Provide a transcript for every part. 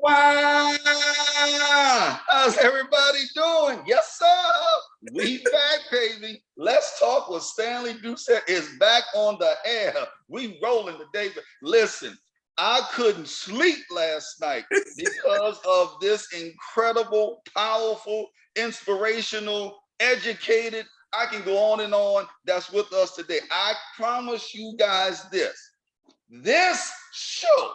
Wow! How's everybody doing? Yes, sir. We back, baby. Let's talk with Stanley Doucette is back on the air. We rolling today. But listen, I couldn't sleep last night because of this incredible, powerful, inspirational, educated. I can go on and on. That's with us today. I promise you guys this. This show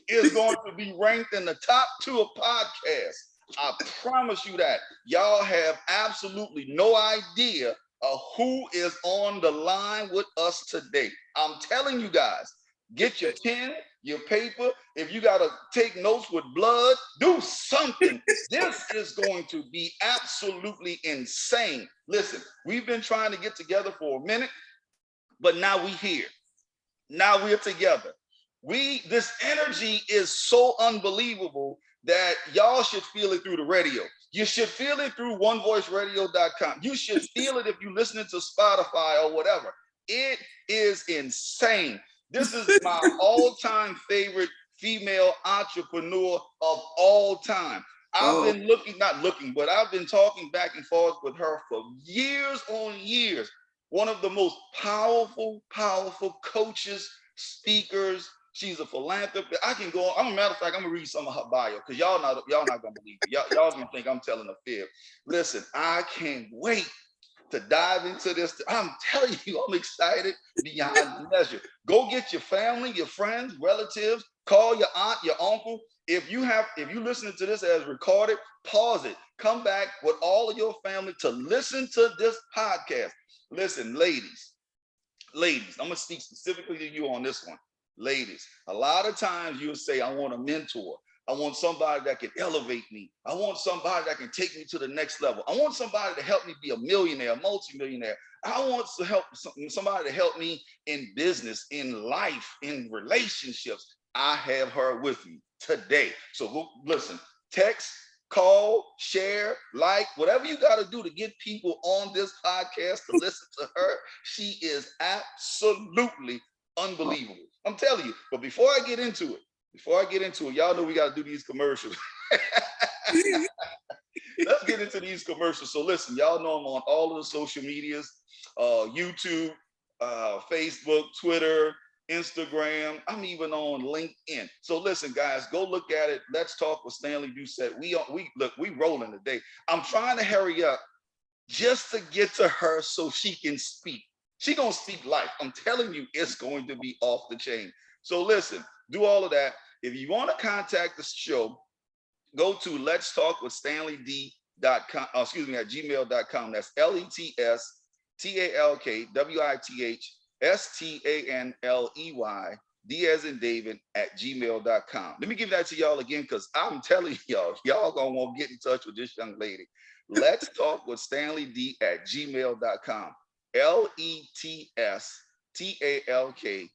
is going to be ranked in the top two of podcasts. I promise you that. Y'all have absolutely no idea of who is on the line with us today. I'm telling you guys, get your pen, your paper. If you got to take notes with blood, do something. This is going to be absolutely insane. Listen, we've been trying to get together for a minute, but now we here. Now we're together. This energy is so unbelievable that y'all should feel it through the radio. You should feel it through onevoiceradio.com. You should feel it if you're listening to Spotify or whatever. It is insane. This is my all-time favorite female entrepreneur of all time. I've been not looking, but I've been talking back and forth with her for years on years. One of the most powerful, powerful coaches, speakers. She's a philanthropist. I can go on. I'm a matter of fact, I'm gonna read some of her bio because y'all not gonna believe it. Y'all gonna think I'm telling a fib. Listen, I can't wait to dive into this. I'm telling you, I'm excited beyond measure. Go get your family, your friends, relatives, call your aunt, your uncle. If you're listening to this as recorded, pause it. Come back with all of your family to listen to this podcast. Listen, ladies, I'm gonna speak specifically to you on this one. Ladies, a lot of times you'll say, I want a mentor. I want somebody that can elevate me. I want somebody that can take me to the next level. I want somebody to help me be a millionaire, multimillionaire. I want to help somebody to help me in business, in life, in relationships. I have her with me today. So listen, text, call, share, like, whatever you got to do to get people on this podcast to listen to her. She is absolutely unbelievable. I'm telling you. But before I get into it, y'all know we got to do these commercials. Let's get into these commercials. So listen, y'all know I'm on all of the social medias, YouTube, Facebook, Twitter, Instagram. I'm even on LinkedIn. So listen, guys, go look at it. Let's talk with Stanley Doucette. We rolling today. I'm trying to hurry up just to get to her so she can speak. She gonna speak life. I'm telling you, it's going to be off the chain. So listen, do all of that. If you want to contact the show, go to let's talk with stanleyd.com, at gmail.com. That's LETSTALKWITHSTANLEY, D as in David, at gmail.com. Let me give that to y'all again because I'm telling y'all gonna want to get in touch with this young lady. Let's talk with stanleyd at gmail.com. LETSTALKWITHSTANLEY,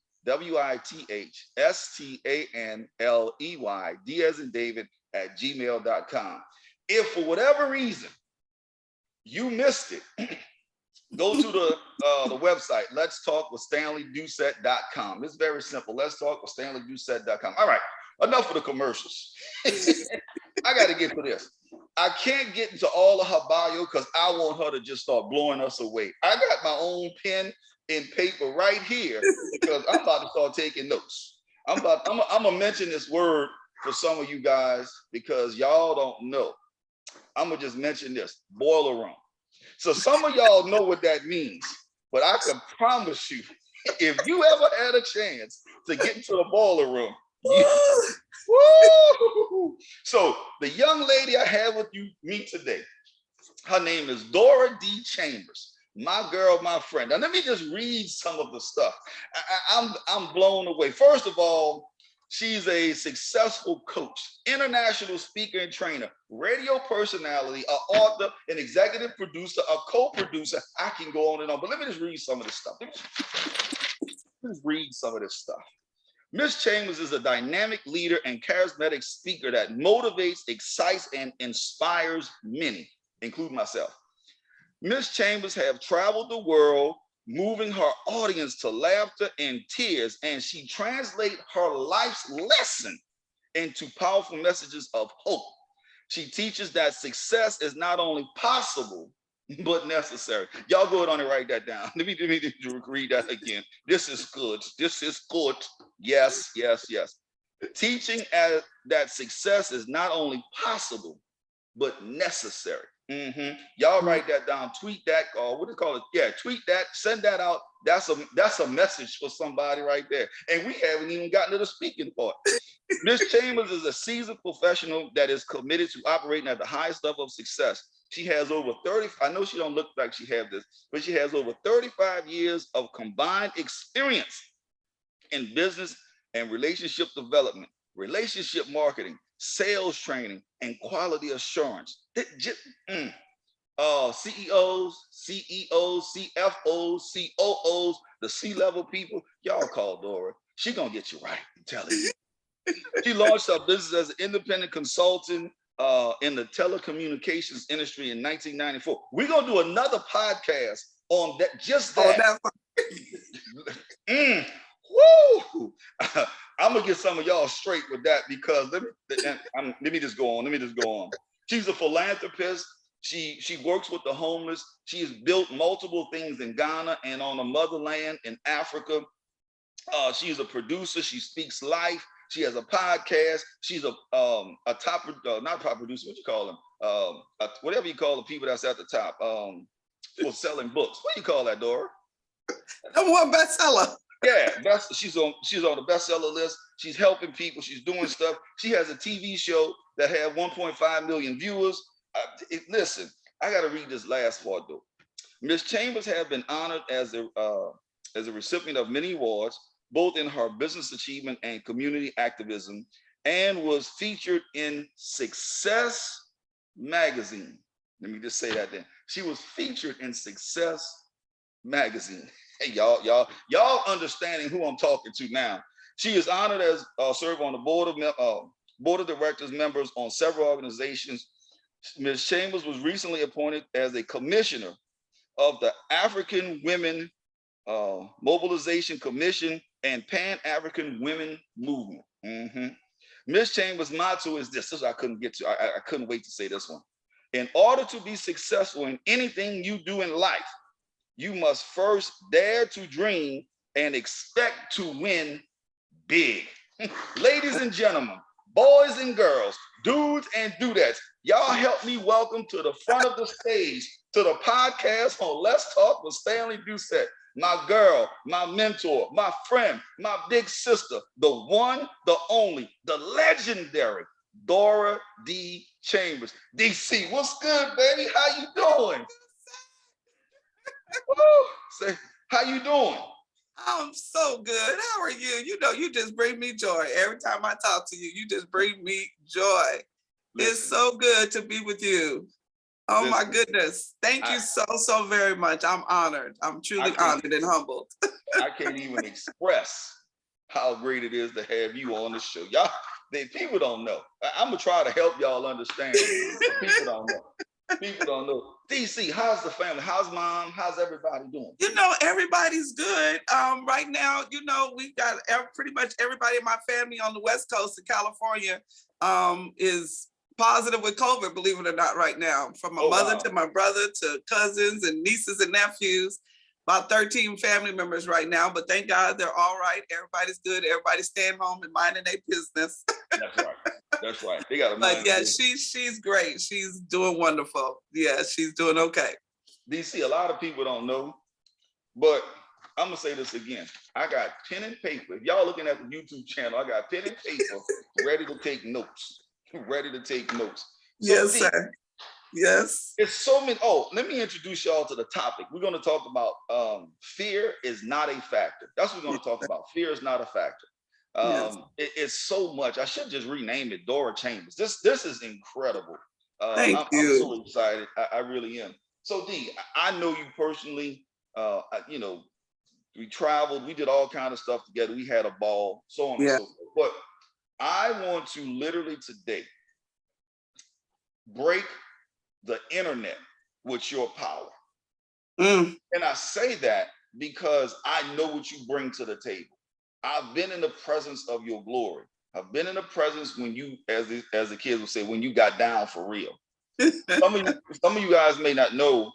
D as in David, at gmail.com. If for whatever reason you missed it, go to the website, let's talk with stanleydoucette.com. It's very simple. Let's talk with stanleydoucette.com. All right, enough of the commercials. I got to get to this. I can't get into all of her bio because I want her to just start blowing us away. I got my own pen and paper right here because I'm about to start taking notes. I'm gonna mention this word for some of you guys because y'all don't know. I'm gonna just mention this: boiler room. So some of y'all know what that means, but I can promise you, if you ever had a chance to get into the boiler room, so the young lady I have with me today, her name is Dora D. Chambers. My girl, my friend. Now let me just read some of the stuff. I'm blown away. First of all, she's a successful coach, international speaker and trainer, radio personality, an author, an executive producer, a co-producer. I can go on and on, but let me just read some of this stuff. Miss Chambers is a dynamic leader and charismatic speaker that motivates, excites, and inspires many, including myself. Miss Chambers have traveled the world, moving her audience to laughter and tears, and she translates her life's lesson into powerful messages of hope. She teaches that success is not only possible, but necessary. Y'all go ahead on and write that down. Let me read that again. This is good. This is good. Yes, yes, yes. Teaching that success is not only possible, but necessary. Y'all write that down. Tweet that, or what do you call it? Yeah, tweet that. Send that out. That's a message for somebody right there. And we haven't even gotten to the speaking part. Miss Chambers is a seasoned professional that is committed to operating at the highest level of success. She has over 30, I know she don't look like she has this, but she has over 35 years of combined experience in business and relationship development, relationship marketing, sales training, and quality assurance. CEOs, CFOs, COOs, the C-level people, y'all call Dora. She gonna get you right, I'm telling you. She launched her business as an independent consultant in the telecommunications industry in 1994. We're gonna do another podcast on that. Just that. Woo! I'm gonna get some of y'all straight with that because let me just go on. She's a philanthropist. She works with the homeless. She has built multiple things in Ghana and on the motherland in Africa. She's a producer. She speaks life. She has a podcast. She's a top, not top producer. What you call them? Whatever you call the people that's at the top for selling books. What do you call that, Dora? Number one bestseller. Yeah, she's on the bestseller list. She's helping people. She's doing stuff. She has a TV show that had 1.5 million viewers. Listen, I got to read this last part though. Miss Chambers has been honored as a recipient of many awards, both in her business achievement and community activism, and was featured in Success magazine. Let me just say that then. She was featured in Success magazine. Hey, y'all understanding who I'm talking to now. She is honored as serve on the board of directors members on several organizations. Ms. Chambers was recently appointed as a commissioner of the African Women Mobilization Commission and Pan-African Women Movement. Ms. Chambers' motto is this. This I couldn't get to. I couldn't wait to say this one. In order to be successful in anything you do in life, you must first dare to dream and expect to win big. Ladies and gentlemen, boys and girls, dudes and dudettes, y'all help me welcome to the front of the stage to the podcast on Let's Talk with Stanley Doucette, my girl, my mentor, my friend, my big sister, the one, the only, the legendary Dora D. Chambers. DC, what's good, baby? How you doing? Say, how you doing? I'm so good. How are you? You know, you just bring me joy. Every time I talk to you, you just bring me joy. Listen, it's so good to be with you. Oh, listen, my goodness. Thank you so very much. I'm honored. I'm truly honored and humbled. I can't even express how great it is to have you on the show. Y'all, people don't know. I'm going to try to help y'all understand. People don't know. People don't know. DC, how's the family? How's mom? How's everybody doing? You know, everybody's good. Right now, you know, we've got pretty much everybody in my family on the West Coast of California is positive with COVID, believe it or not, right now. From my mother to my brother to cousins and nieces and nephews. About 13 family members right now, but thank God they're all right. Everybody's good. Everybody's staying home and minding their business. That's right. That's right. They got to mind. But yeah, she's great. She's doing wonderful. Yeah, she's doing okay. DC, a lot of people don't know, but I'm gonna say this again. I got pen and paper. If y'all looking at the YouTube channel, I got pen and paper ready to take notes. Ready to take notes. So yes, sir. Yes. It's so many. Oh, let me introduce y'all to the topic. We're going to talk about fear is not a factor. That's what we're going to talk about. Fear is not a factor. Yes. It's so much. I should just rename it Dora Chambers. This is incredible. Thank you. I'm so excited. I really am. So D, I know you personally. You know, we traveled. We did all kinds of stuff together. We had a ball. So on and so forth. But I want to literally today break the internet with your power. And I say that because I know what you bring to the table. I've been in the presence of your glory. I've been in the presence when you, as the kids would say, when you got down for real. Some of you guys may not know,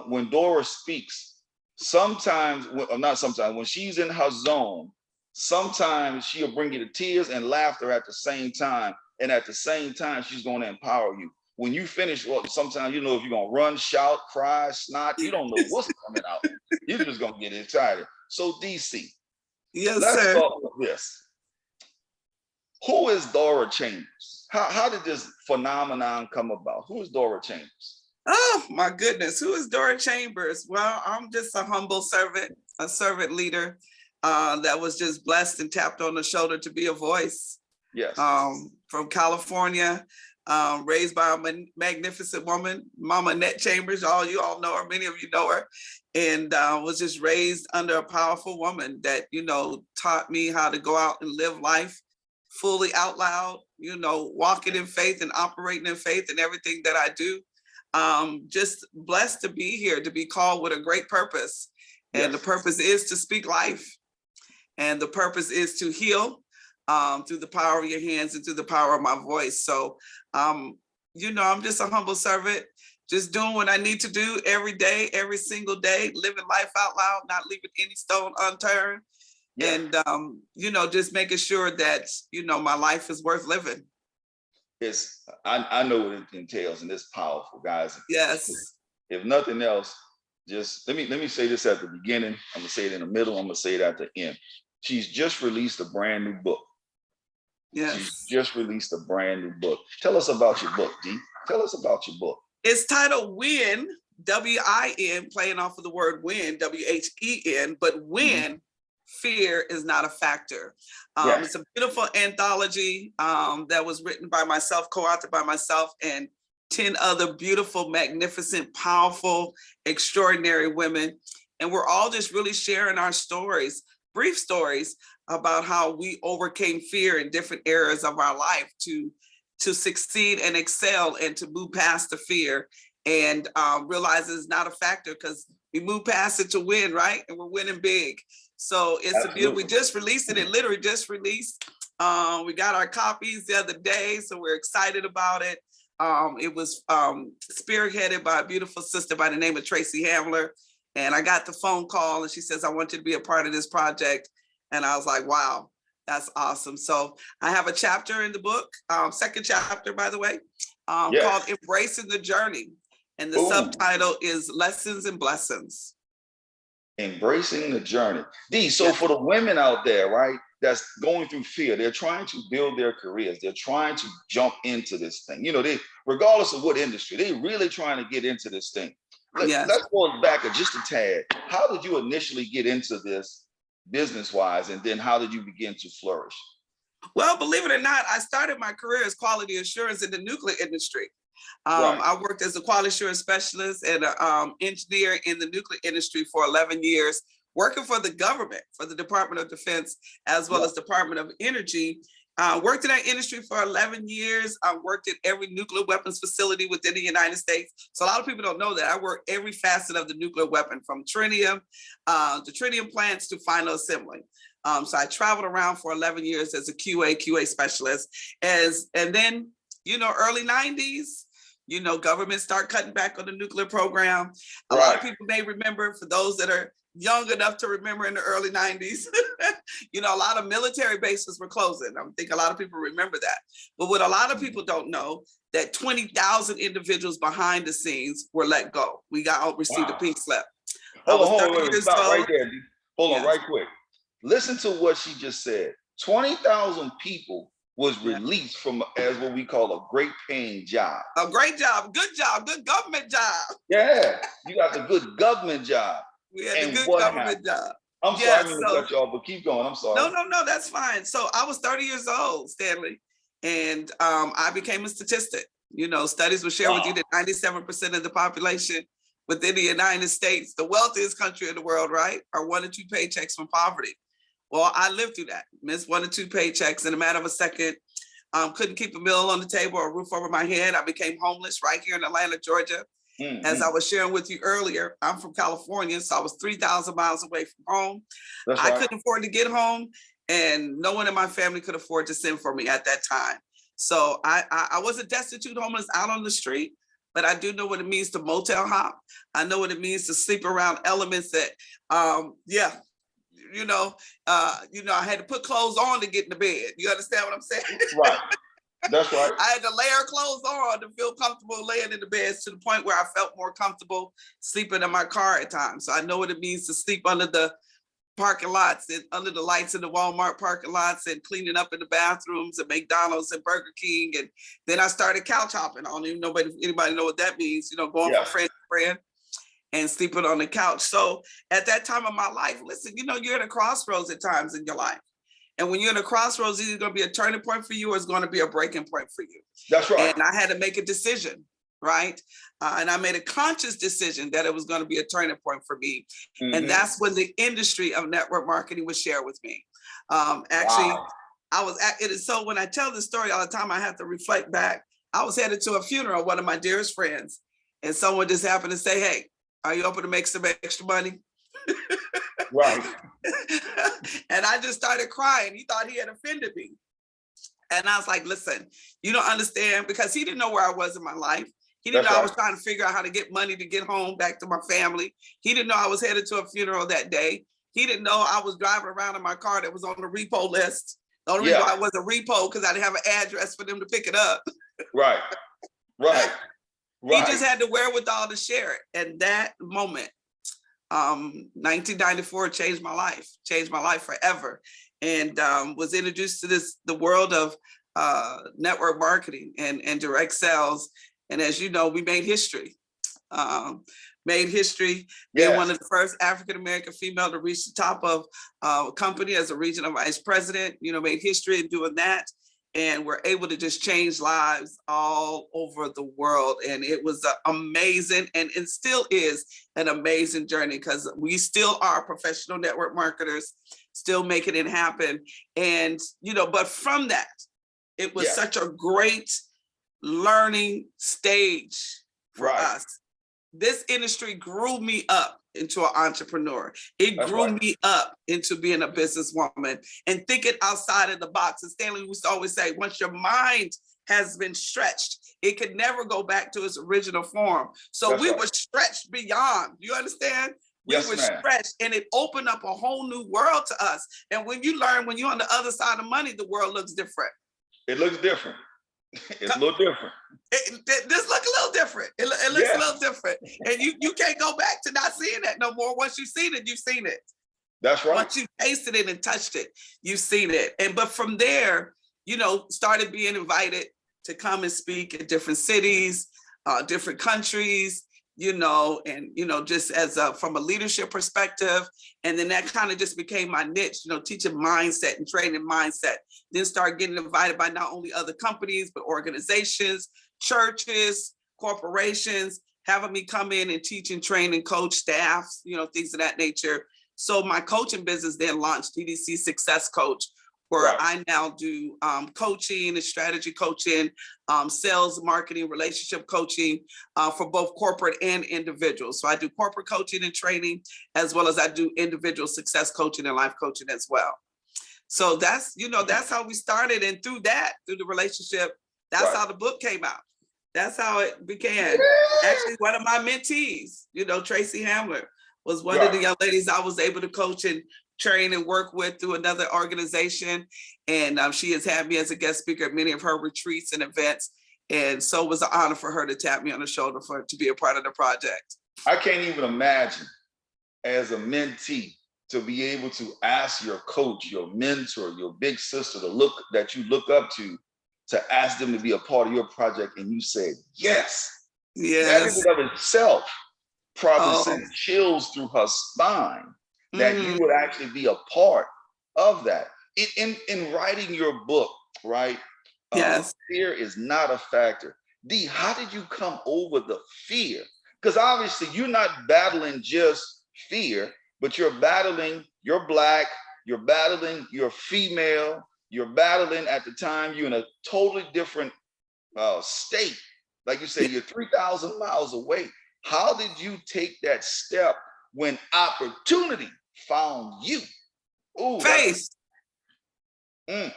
when Dora speaks, sometimes, not sometimes, when she's in her zone, sometimes she'll bring you to tears and laughter at the same time. And at the same time, she's going to empower you. When you finish, well, sometimes you know if you're going to run, shout, cry, snot, you don't know what's coming out. You're just going to get excited. So DC, Yes, let's sir. start with this. Who is Dora Chambers? How did this phenomenon come about? Who is Dora Chambers? Oh my goodness, who is Dora Chambers? Well, I'm just a humble servant, a servant leader that was just blessed and tapped on the shoulder to be a voice. Yes. From California, raised by a magnificent woman, Mama Annette Chambers. You all know her, many of you know her, and was just raised under a powerful woman that, taught me how to go out and live life fully out loud, walking in faith and operating in faith in everything that I do. Just blessed to be here, to be called with a great purpose. And the purpose is to speak life. And the purpose is to heal through the power of your hands and through the power of my voice. So, I'm just a humble servant, just doing what I need to do every day, every single day, living life out loud, not leaving any stone unturned. Yeah. And, just making sure that, my life is worth living. I know what it entails, and it's powerful, guys. Yes. If nothing else, just let me say this at the beginning. I'm gonna say it in the middle. I'm gonna say it at the end. She's just released a brand new book. Yes. She's just released a brand new book. Tell us about your book, Dee. Tell us about your book. It's titled Win, W-I-N, playing off of the word win, W-H-E-N, but win, fear is not a factor. It's a beautiful anthology that was written by myself, co-authored by myself, and 10 other beautiful, magnificent, powerful, extraordinary women. And we're all just really sharing our stories, brief stories about how we overcame fear in different areas of our life to succeed and excel and to move past the fear and realize it's not a factor because we move past it to win, right? And we're winning big. So it's a beautiful, we just released it. It literally just released. We got our copies the other day, so we're excited about it. It was spearheaded by a beautiful sister by the name of Tracy Hamler. And I got the phone call and she says, I want you to be a part of this project. And I was like, wow, that's awesome. So I have a chapter in the book, second chapter, by the way, called Embracing the Journey. And the subtitle is Lessons and Blessings. Embracing the journey. Dee, so for the women out there, right, that's going through fear, they're trying to build their careers. They're trying to jump into this thing. They, regardless of what industry, they're really trying to get into this thing. Let's go back just a tad. How did you initially get into this business-wise, and then how did you begin to flourish? Well, believe it or not, I started my career as quality assurance in the nuclear industry. I worked as a quality assurance specialist and an engineer in the nuclear industry for 11 years, working for the government, for the Department of Defense, as well as Department of Energy. Worked in that industry for 11 years. I worked at every nuclear weapons facility within the United States. So a lot of people don't know that I work every facet of the nuclear weapon, from tritium to tritium plants to final assembly. So I traveled around for 11 years as a QA specialist. And then, early 90s, government start cutting back on the nuclear program. A lot of people may remember, for those that are young enough to remember, in the early 90s, a lot of military bases were closing. I think a lot of people remember that. But what a lot of people don't know, that 20,000 individuals behind the scenes were let go. We received a pink slip. Hold on, stop right there. Hold on, right quick. Listen to what she just said. 20,000 people was released from, as what we call, a great paying job. A great job, good government job. Yeah, you got the good government job. We had a good government job. I'm sorry, I didn't mean to cut you off, but keep going. I'm sorry. No, that's fine. So I was 30 years old, Stanley, and I became a statistic. Studies will share with you that 97% of the population within the United States, the wealthiest country in the world, right, are 1 or 2 paychecks from poverty. Well, I lived through that, missed 1 or 2 paychecks in a matter of a second. Couldn't keep a meal on the table or a roof over my head. I became homeless right here in Atlanta, Georgia. As I was sharing with you earlier, I'm from California, so I was 3,000 miles away from home. I couldn't afford to get home. and no one in my family could afford to send for me at that time. So I wasn't destitute homeless out on the street, but I do know what it means to motel hop. I know what it means to sleep around elements that, yeah, I had to put clothes on to get in the bed. You understand what I'm saying? Right. That's right. I had to layer clothes on to feel comfortable laying in the bed, to the point where I felt more comfortable sleeping in my car at times. So I know what it means to sleep under the parking lots and under the lights in the Walmart parking lots and cleaning up in the bathrooms at McDonald's and Burger King. And then I started couch hopping. I don't even know if anybody know what that means, going from friend to friend and sleeping on the couch. So at that time of my life, listen, you're at a crossroads at times in your life. And when you're in a crossroads, it's either going to be a turning point for you or it's going to be a breaking point for you. That's right. And I had to make a decision, right? And I made a conscious decision that it was going to be a turning point for me. Mm-hmm. And that's when the industry of network marketing was shared with me. Actually, wow. So when I tell this story all the time, I have to reflect back. I was headed to a funeral of one of my dearest friends, and someone just happened to say, "Hey, are you open to make some extra money?" Right. And I just started crying. He thought he had offended me. And I was like, listen, you don't understand, because he didn't know where I was in my life. He didn't know I was trying to figure out how to get money to get home back to my family. He didn't know I was headed to a funeral that day. He didn't know I was driving around in my car that was on the repo list. The only reason I was a repo because I didn't have an address for them to pick it up. Right. He just had the wherewithal to share it. And that moment, 1994 changed my life forever, and was introduced to the world of network marketing and direct sales. And as you know, we made history. Being one of the first African-American female to reach the top of a company as a regional vice president, made history in doing that. And we're able to just change lives all over the world. And it was amazing, and it still is an amazing journey, because we still are professional network marketers, still making it happen. And, but from that, it was such a great learning stage for us. This industry grew me up into an entrepreneur. It grew me up into being a businesswoman and thinking outside of the box. And Stanley used to always say, once your mind has been stretched, it could never go back to its original form. So we were stretched beyond. You understand? We were stretched, and it opened up a whole new world to us. And when you're on the other side of money, the world looks different. It looks different. It's a little different. This look a little different. It looks a little different. And you can't go back to not seeing that no more. Once you've seen it, you've seen it. That's right. Once you've tasted it and touched it, you've seen it. But from there, started being invited to come and speak in different cities, different countries, just as from a leadership perspective. And then that kind of just became my niche, teaching mindset and training mindset. Then started getting invited by not only other companies, but organizations, churches, corporations, having me come in and teach and train and coach staffs, things of that nature. So my coaching business then launched DDC Success Coach, where I now do coaching and strategy coaching, sales, marketing, relationship coaching for both corporate and individuals. So I do corporate coaching and training, as well as I do individual success coaching and life coaching as well. So that's how we started. And through the relationship, that's how the book came out. That's how it began. Actually, one of my mentees, Tracy Hamler, was one of the young ladies I was able to coach and train and work with through another organization. And she has had me as a guest speaker at many of her retreats and events. And so it was an honor for her to tap me on the shoulder to be a part of the project. I can't even imagine, as a mentee, to be able to ask your coach, your mentor, your big sister that you look up to ask them to be a part of your project, and you said yes. That in and of itself probably sent chills through her spine, that you would actually be a part of that. In writing your book, right? Fear is not a factor. D, how did you come over the fear? Because obviously you're not battling just fear, but you're Black, you're battling, you're female, you're battling at the time, you're in a totally different state. Like you said, you're 3,000 miles away. How did you take that step when opportunity found you? Ooh, faith. Mm.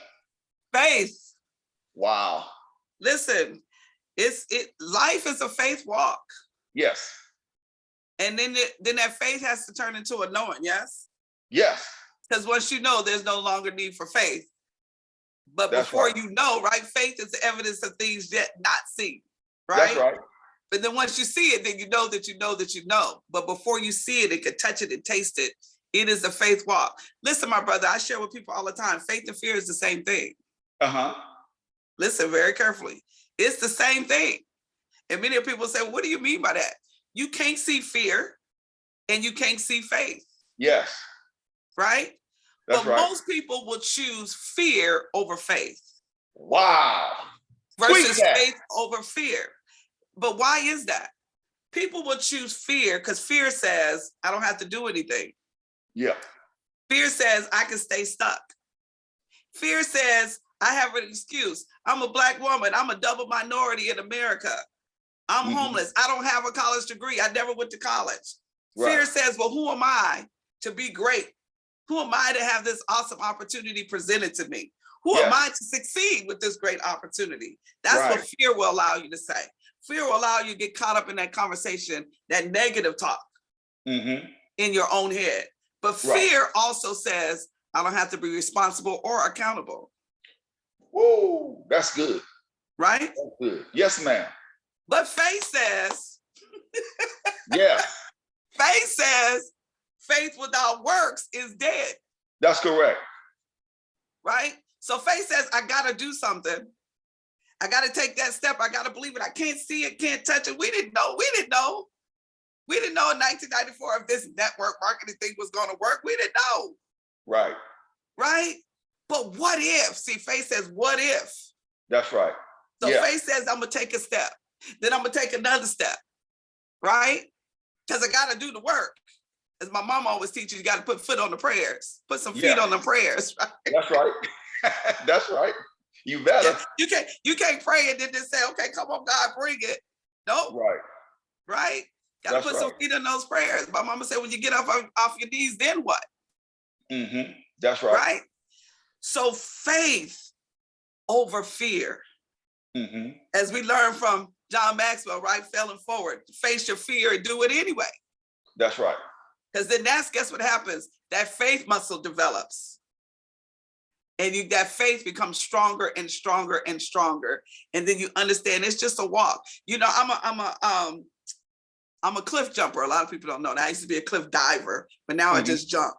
Faith. Wow. Listen, life is a faith walk. Yes. And then that faith has to turn into a knowing, yes? Yes. Because once you know, there's no longer need for faith. But That's before right. you know, right? Faith is the evidence of things yet not seen, right? That's right. But then once you see it, then you know that you know that you know. But before you see it and can touch it and taste it, it is a faith walk. Listen, my brother, I share with people all the time, faith and fear is the same thing. Uh-huh. Listen very carefully. It's the same thing. And many people say, what do you mean by that? You can't see fear and you can't see faith. Yes. Right? That's but right. most people will choose fear over faith. Wow. Versus faith over fear. But why is that? People will choose fear because fear says, I don't have to do anything. Yeah. Fear says, I can stay stuck. Fear says, I have an excuse. I'm a Black woman. I'm a double minority in America. I'm homeless. I don't have a college degree. I never went to college. Right. Fear says, well, who am I to be great? Who am I to have this awesome opportunity presented to me? Who am I to succeed with this great opportunity? That's what fear will allow you to say. Fear will allow you to get caught up in that conversation, that negative talk in your own head. But fear also says, I don't have to be responsible or accountable. Whoa, that's good. Right? That's good. Yes, ma'am. But faith says, faith says, faith without works is dead. That's correct. Right? So faith says, I got to do something. I got to take that step. I got to believe it. I can't see it, can't touch it. We didn't know. We didn't know in 1994 if this network marketing thing was going to work. We didn't know. Right. Right? But what if? See, faith says, what if? That's right. So faith says, I'm going to take a step. Then I'm going to take another step. Right? Because I got to do the work. As my mom always teaches, you got to put foot on the prayers. Put some feet on the prayers. Right? That's right. That's right. You better. You can't pray and then just say, okay, come on, God, bring it. Nope. Right. Right? Got to put some feet on those prayers. My mama said, when you get off your knees, then what? That's right. Right? So faith over fear. As we learn from John Maxwell, right? Failing forward. Face your fear and do it anyway. That's right. Because then guess what happens? That faith muscle develops. And that faith becomes stronger and stronger and stronger. And then you understand it's just a walk. You know, I'm a cliff jumper. A lot of people don't know that. I used to be a cliff diver, but now I just jump.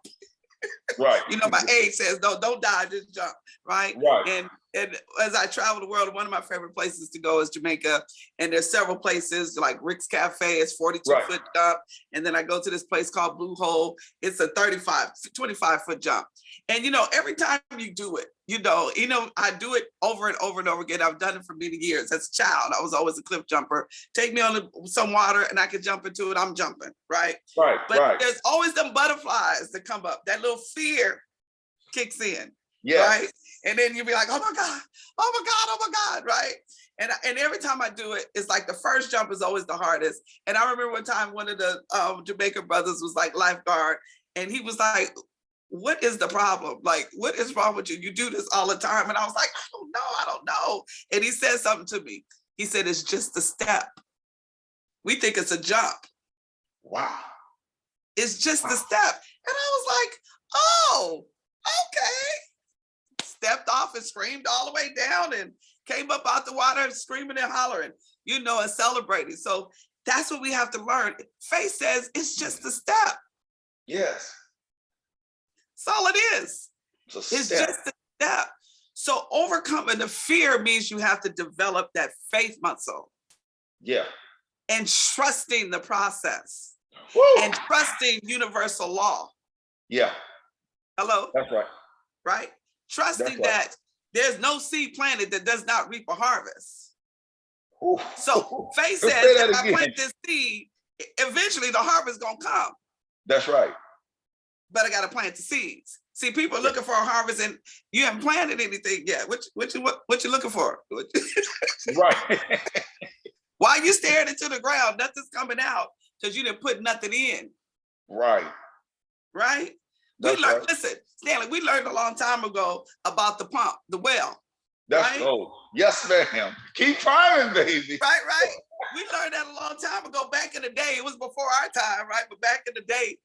Right. You know, my age says, no, don't dive, just jump. Right. Right. And as I travel the world, one of my favorite places to go is Jamaica. And there's several places like Rick's Cafe, it's 42-foot jump. And then I go to this place called Blue Hole. It's a 25-foot jump. And, you know, every time you do it, you know, I do it over and over and over again. I've done it for many years. As a child, I was always a cliff jumper. Take me on some water and I can jump into it. I'm jumping, right? Right. But there's always them butterflies that come up. That little fear kicks in. Yeah. Right. And then you'll be like, oh my God, oh my God, oh my God. Right. And every time I do it, it's like the first jump is always the hardest. And I remember one time one of the Jamaican brothers was like lifeguard. And he was like, what is the problem? Like, what is wrong with you? You do this all the time. And I was like, I don't know. And he said something to me. He said, it's just a step. We think it's a jump. Wow. It's just a step. And I was like, oh, okay. Stepped off and screamed all the way down and came up out the water screaming and hollering, you know, and celebrating. So that's what we have to learn. Faith says it's just a step. Yes. That's all it is. It's just a step. So overcoming the fear means you have to develop that faith muscle. Yeah. And trusting the process. Woo. And trusting universal law. Yeah. Hello? That's right. Right? Trusting that there's no seed planted that does not reap a harvest. Ooh. So faith says if I plant this seed, eventually the harvest is gonna come. That's right. But I gotta plant the seeds. See, people are looking for a harvest and you haven't planted anything yet. What you looking for? Right. Why are you staring into the ground? Nothing's coming out because you didn't put nothing in. Right. Right? We That's learned, right. listen, Stanley, we learned a long time ago about the pump, the well. That's right? oh, yes, ma'am. Keep priming, baby. Right. We learned that a long time ago. Back in the day, it was before our time, right? But back in the day,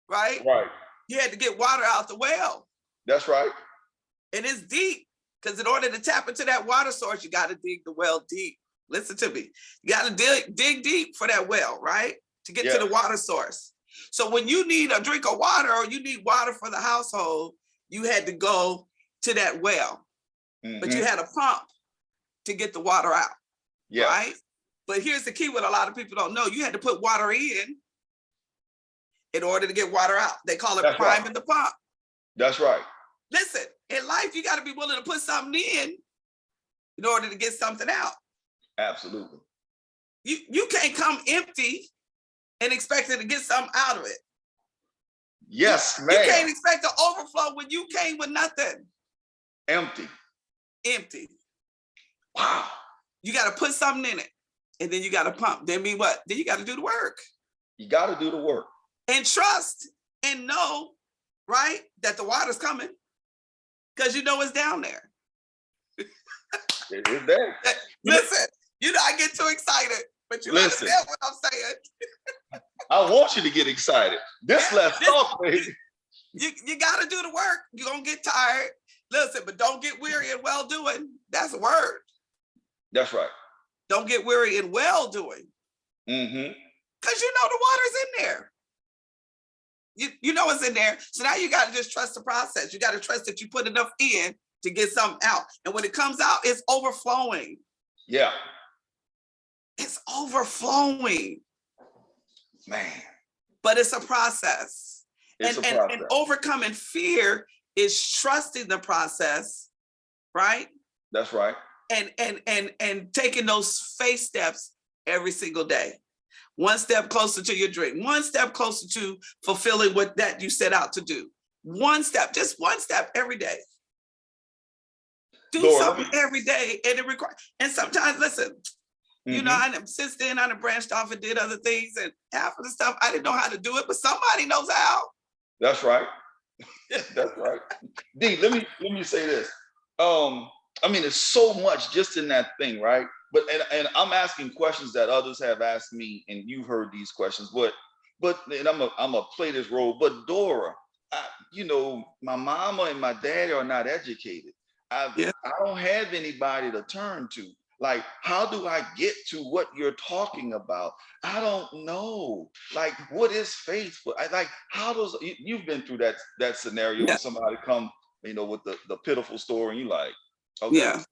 right? Right. You had to get water out the well. That's right. And it's deep, because in order to tap into that water source, you got to dig the well deep. Listen to me. You got to dig deep for that well, right? To get to the water source. So when you need a drink of water or you need water for the household, you had to go to that well. But you had a pump to get the water out, right? But here's the key: what a lot of people don't know, you had to put water in order to get water out. They call it priming the pump. That's right. Listen, in life, you got to be willing to put something in order to get something out. Absolutely. You can't come empty and expect to get something out of it. Yes, ma'am. You can't expect to overflow when you came with nothing. Empty. Wow. You got to put something in it, and then you got to pump. Then mean what? Then you got to do the work. You got to do the work. And trust and know, right, that the water's coming, because you know it's down there. It is there. Listen, I get too excited, but you listen, understand what I'm saying. I want you to get excited. Let's talk, baby. You got to do the work. You're going to get tired. Listen, but don't get weary in well doing. That's a word. That's right. Don't get weary in well doing. Mm-hmm. Because you know the water's in there. You know it's in there. So now you got to just trust the process. You got to trust that you put enough in to get something out. And when it comes out, it's overflowing. Yeah. It's overflowing. Man. But it's a process. It's a process. And overcoming fear is trusting the process, right? That's right. And taking those faith steps every single day. One step closer to your dream, one step closer to fulfilling what that you set out to do. One step, just one step every day. Do something every day, and it requires. And sometimes, listen, you know, since then I branched off and did other things, and half of the stuff I didn't know how to do it, but somebody knows how. That's right. That's right. D, let me say this. I mean, there's so much just in that thing, right? But and I'm asking questions that others have asked me, and you've heard these questions. But and I'm gonna play this role. But Dora, you know, my mama and my daddy are not educated. I don't have anybody to turn to. Like, how do I get to what you're talking about? I don't know. Like, what is faith? Like, how does you've been through that scenario when somebody come, you know, with the pitiful story, and you like, okay. Yeah.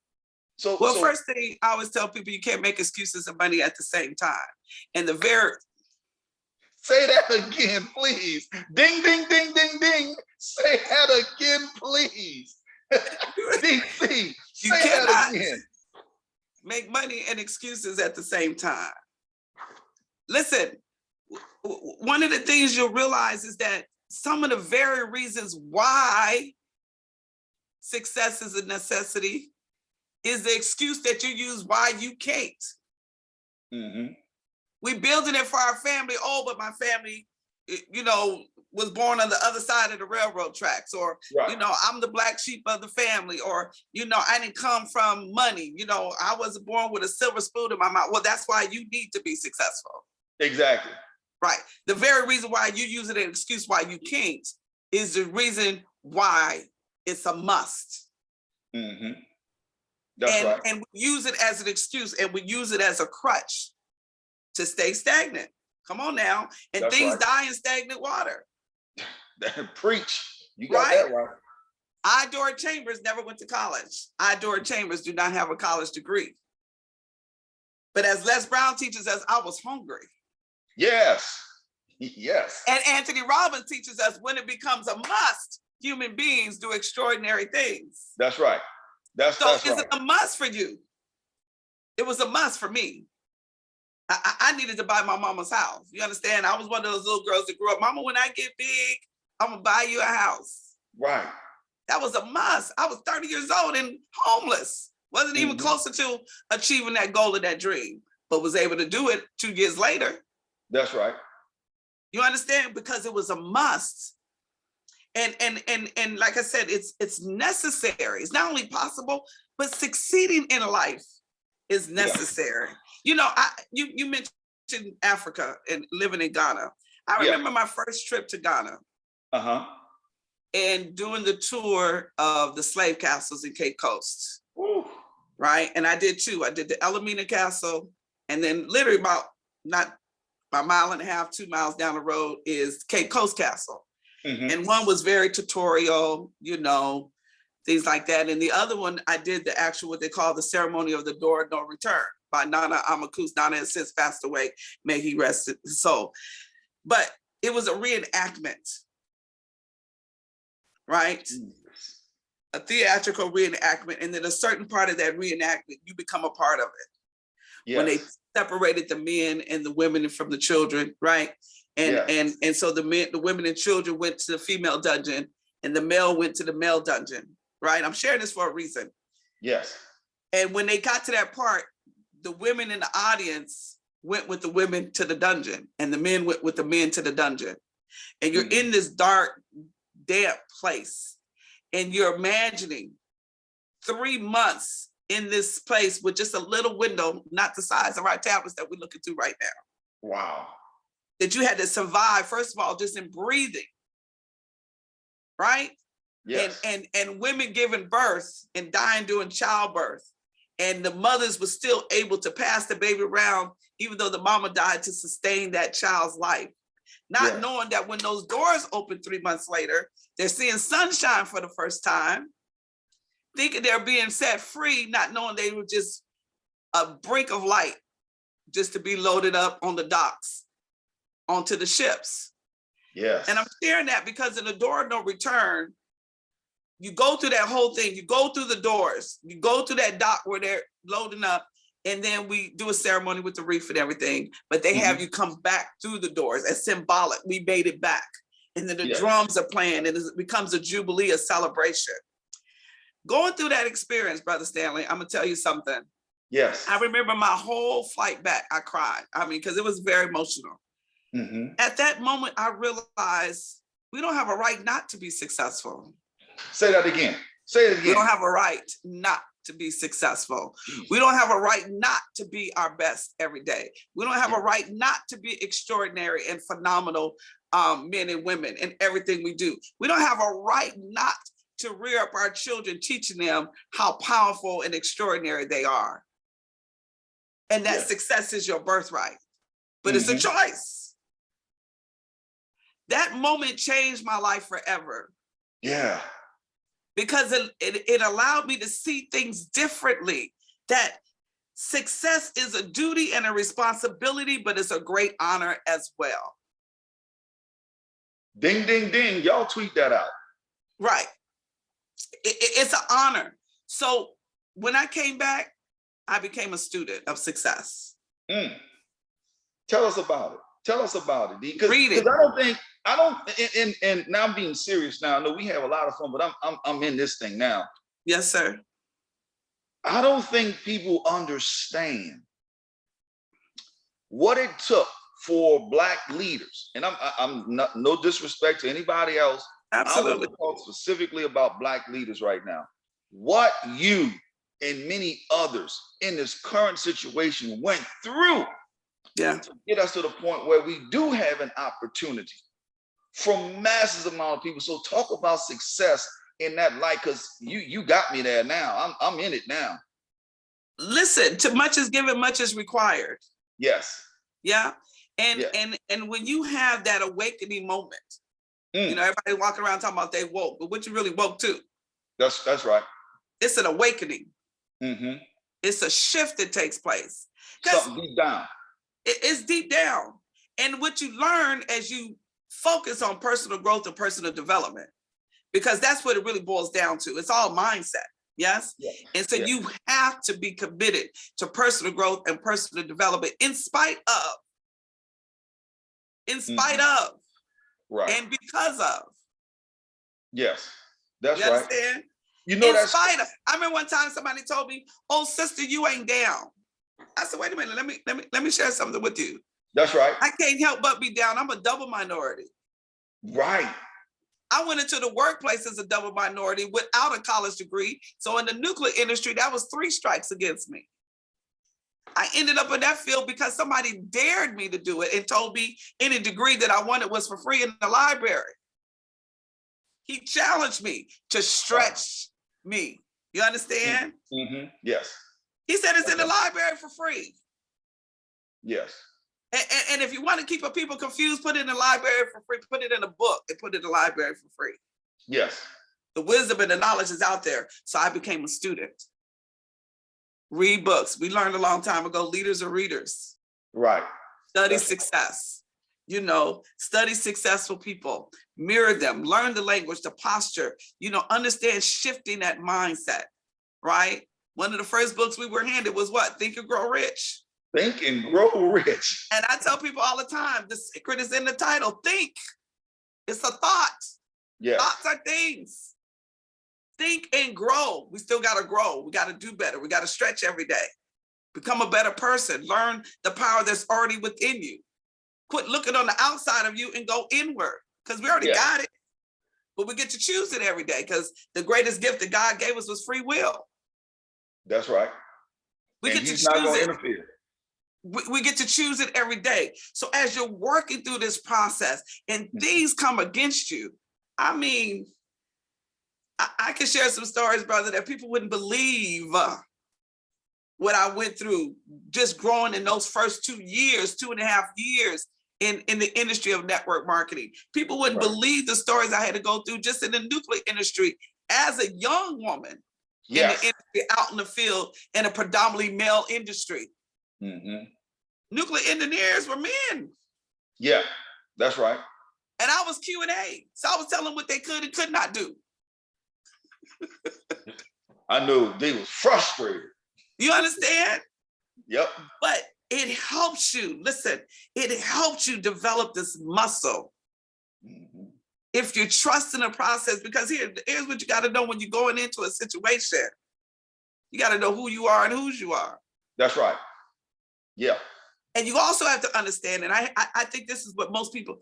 So first thing I always tell people, you can't make excuses and money at the same time. And say that again, please. Ding, ding, ding, ding, ding. Say that again, please. DC, you cannot make money and excuses at the same time. Listen, one of the things you'll realize is that some of the very reasons why success is a necessity is the excuse that you use why you can't. We building it for our family. Oh, but my family, you know, was born on the other side of the railroad tracks, or, you know, I'm the black sheep of the family, or, you know, I didn't come from money. You know, I wasn't born with a silver spoon in my mouth. Well, that's why you need to be successful. Exactly. Right. The very reason why you use it as an excuse why you can't is the reason why it's a must. That's right. And we use it as an excuse, and we use it as a crutch to stay stagnant. Come on now. And that's things die in stagnant water. Preach. You got that right. I, Dora Chambers, never went to college. I, Dora Chambers, do not have a college degree. But as Les Brown teaches us, I was hungry. Yes. Yes. And Anthony Robbins teaches us, when it becomes a must, human beings do extraordinary things. That's right. That's it a must for you? It was a must for me. I needed to buy my mama's house. You understand? I was one of those little girls that grew up, Mama, when I get big, I'm gonna buy you a house. Right. That was a must. I was 30 years old and homeless. Wasn't even closer to achieving that goal and that dream, but was able to do it 2 years later. That's right. You understand? Because it was a must. And like I said, it's necessary. It's not only possible, but succeeding in life is necessary. You know, you mentioned Africa and living in Ghana. I remember my first trip to Ghana. And doing the tour of the slave castles in Cape Coast. Woo. Right? And I did two. I did the Elamina Castle, and then literally about not a mile and a half, 2 miles down the road is Cape Coast Castle. And one was very tutorial, you know, things like that. And the other one, I did the actual, what they call the ceremony of the door of no return by Nana Amakus. Nana has since passed away. May he rest his soul. But it was a reenactment, right? A theatrical reenactment. And then a certain part of that reenactment, you become a part of it. When they separated the men and the women from the children, right? And so the women and children went to the female dungeon and the male went to the male dungeon, right? I'm sharing this for a reason. Yes. And when they got to that part, the women in the audience went with the women to the dungeon and the men went with the men to the dungeon. And you're in this dark, damp place and you're imagining 3 months in this place with just a little window, not the size of our tablets that we're looking through right now. Wow. That you had to survive, first of all, just in breathing, right? Yes. And women giving birth and dying during childbirth. And the mothers were still able to pass the baby around, even though the mama died, to sustain that child's life. Not knowing that when those doors open 3 months later, they're seeing sunshine for the first time, thinking they're being set free, not knowing they were just a brink of light, just to be loaded up on the docks, onto the ships. Yes. And I'm sharing that because in the door of no return, you go through that whole thing, you go through the doors, you go through that dock where they're loading up, and then we do a ceremony with the reef and everything, but they have you come back through the doors as symbolic. We made it back. And then the drums are playing and it becomes a jubilee, a celebration. Going through that experience, Brother Stanley, I'm gonna tell you something. Yes. I remember my whole flight back, I cried. I mean, because it was very emotional. At that moment, I realized we don't have a right not to be successful. Say that again. Say it again. We don't have a right not to be successful. We don't have a right not to be our best every day. We don't have a right not to be extraordinary and phenomenal men and women in everything we do. We don't have a right not to rear up our children, teaching them how powerful and extraordinary they are. And that success is your birthright, but it's a choice. That moment changed my life forever. Yeah. Because it allowed me to see things differently, that success is a duty and a responsibility, but it's a great honor as well. Ding, ding, ding. Y'all tweet that out. Right. It's an honor. So when I came back, I became a student of success. Tell us about it. Tell us about it. Because I don't, and now I'm being serious now. I know we have a lot of fun, but I'm in this thing now. Yes, sir. I don't think people understand what it took for Black leaders. And I'm not, no disrespect to anybody else. Absolutely. I want to talk specifically about Black leaders right now. What you and many others in this current situation went through to get us to the point where we do have an opportunity from masses amount of people. So talk about success in that light, because you got me there now. I'm in it now. Listen, too much is given, much is required. Yes. Yeah. And when you have that awakening moment, you know, everybody walking around talking about they woke, but what you really woke to? That's right. It's an awakening. It's a shift that takes place. Something deep down. It's deep down. And what you learn as you focus on personal growth and personal development, because that's what it really boils down to. It's all mindset. Yes. And so you have to be committed to personal growth and personal development in spite of, right, and because of. Yes, that's you understand? Right. You know, in spite of. I remember one time somebody told me, "Oh, sister, you ain't down." I said, "Wait a minute. Let me share something with you." That's right. I can't help but be down. I'm a double minority. Right. I went into the workplace as a double minority without a college degree. So in the nuclear industry, that was 3 strikes against me. I ended up in that field because somebody dared me to do it and told me any degree that I wanted was for free in the library. He challenged me to stretch me. You understand? Mm-hmm. Yes. He said it's in the library for free. Yes. And if you want to keep people confused, put it in the library for free. Put it in a book and put it in the library for free. Yes. The wisdom and the knowledge is out there. So I became a student. Read books. We learned a long time ago, leaders are readers. Right. Study success. You know, study successful people. Mirror them. Learn the language, the posture. You know, understand shifting that mindset, right? One of the first books we were handed was what? Think and Grow Rich. Think and Grow Rich. And I tell people all the time, the secret is in the title. Think. It's a thought. Yes. Thoughts are things. Think and grow. We still got to grow. We got to do better. We got to stretch every day. Become a better person. Learn the power that's already within you. Quit looking on the outside of you and go inward, because we already got it. But we get to choose it every day, because the greatest gift that God gave us was free will. That's right. We get to choose it. We get to choose it every day. So as you're working through this process and things come against you, I mean, I can share some stories, brother, that people wouldn't believe what I went through just growing in those first 2 years, 2.5 years in the industry of network marketing. People wouldn't believe the stories I had to go through just in the nuclear industry as a young woman in the industry, out in the field in a predominantly male industry. Mm-hmm. Nuclear engineers were men. Yeah, that's right. And I was Q&A. So I was telling them what they could and could not do. I knew they was frustrated. You understand? Yep. But it helps you. Listen, it helps you develop this muscle. Mm-hmm. If you trust in the process, because here's what you got to know when you're going into a situation. You got to know who you are and whose you are. That's right. Yeah. And you also have to understand, and I think this is what most people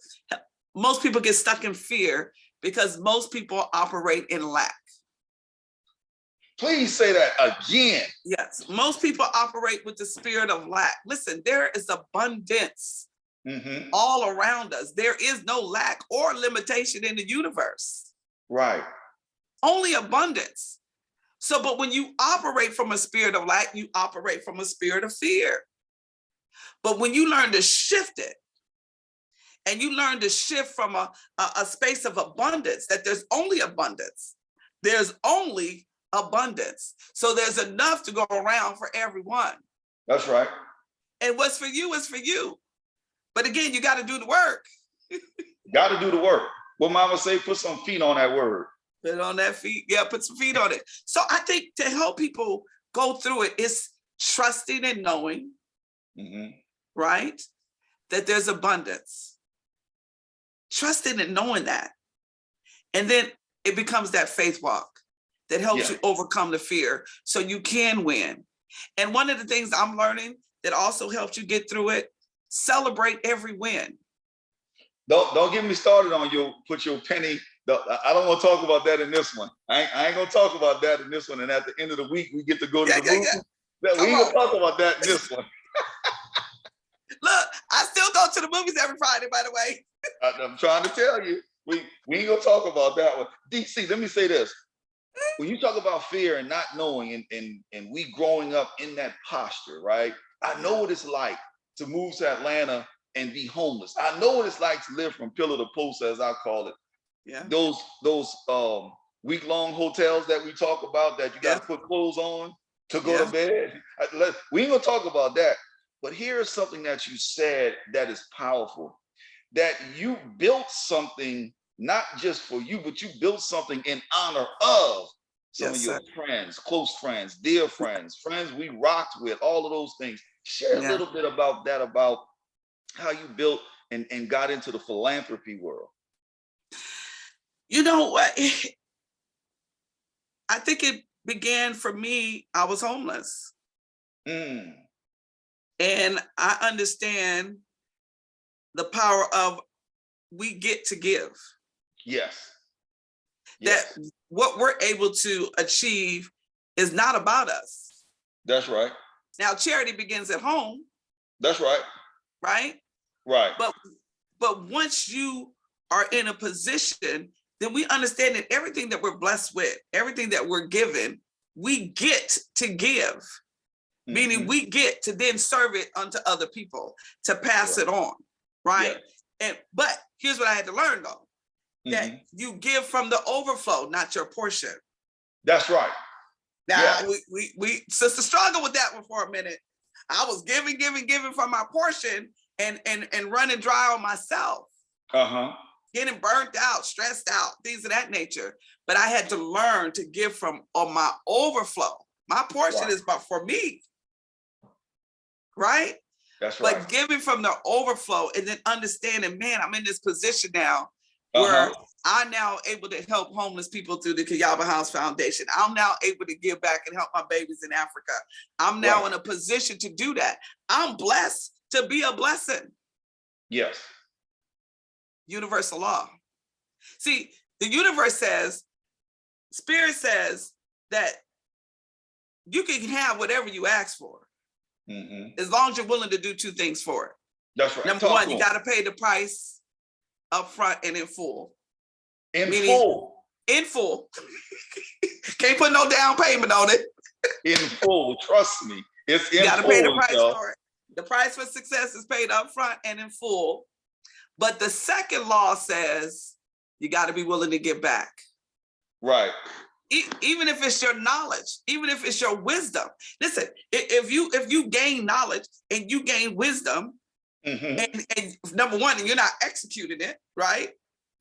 get stuck in fear, because most people operate in lack. Please say that again. Yes, most people operate with the spirit of lack. Listen, there is abundance all around us. There is no lack or limitation in the universe. Right. Only abundance. So, but when you operate from a spirit of lack, you operate from a spirit of fear. But when you learn to shift it, and you learn to shift from a space of abundance, that there's only abundance. There's only abundance. So there's enough to go around for everyone. That's right. And what's for you is for you. But again, you got to do the work. Got to do the work. What mama say, put some feet on that word. Put on that feet. Yeah, put some feet on it. So I think to help people go through it is trusting and knowing, right, that there's abundance. Trusting and knowing that. And then it becomes that faith walk that helps you overcome the fear so you can win. And one of the things I'm learning that also helps you get through it, celebrate every win. Don't get me started on put your penny. I don't want to talk about that in this one. I ain't gonna talk about that in this one. And at the end of the week, we get to go to the movie. We ain't gonna talk about that in this one. Look, I still go to the movies every Friday, by the way. I'm trying to tell you, we ain't gonna talk about that one. DC, let me say this. When you talk about fear and not knowing and we growing up in that posture, right? I know what it's like to move to Atlanta and be homeless. I know what it's like to live from pillar to post, as I call it. Yeah. Those week-long hotels that we talk about that you got to put clothes on to go to bed. We ain't gonna talk about that. But here's something that you said that is powerful. That you built something not just for you, but you built something in honor of some of your friends, close friends, dear friends, friends we rocked with, all of those things. Share a little bit about that, about how you built and got into the philanthropy world. You know what? I think it began for me, I was homeless. And I understand the power of we get to give. Yes. Yes. that what we're able to achieve is not about us. That's right. Now, charity begins at home. That's right. Right? Right. But once you are in a position, then we understand that everything that we're blessed with, everything that we're given, we get to give. Meaning we get to then serve it unto other people, to pass it on, right? But here's what I had to learn though, that you give from the overflow, not your portion. That's right. Now we sister struggled with that one for a minute. I was giving from my portion and running dry on myself. Getting burnt out, stressed out, things of that nature. But I had to learn to give from my overflow. My portion is but for me. Right? That's right. But giving from the overflow and then understanding, man, I'm in this position now where I'm now able to help homeless people through the Kayaba House Foundation. I'm now able to give back and help my babies in Africa. I'm now in a position to do that. I'm blessed to be a blessing. Yes. Universal law. See, the universe says, Spirit says that you can have whatever you ask for. As long as you're willing to do two things for it. That's right. Number one, you got to pay the price up front and in full. In full. Can't put no down payment on it. In full. Trust me. It's in full. You got to pay the price for it. The price for success is paid up front and in full. But the second law says you got to be willing to give back. Right. Even if it's your knowledge, even if it's your wisdom. Listen, if you gain knowledge and you gain wisdom, and number one, and you're not executing it, right?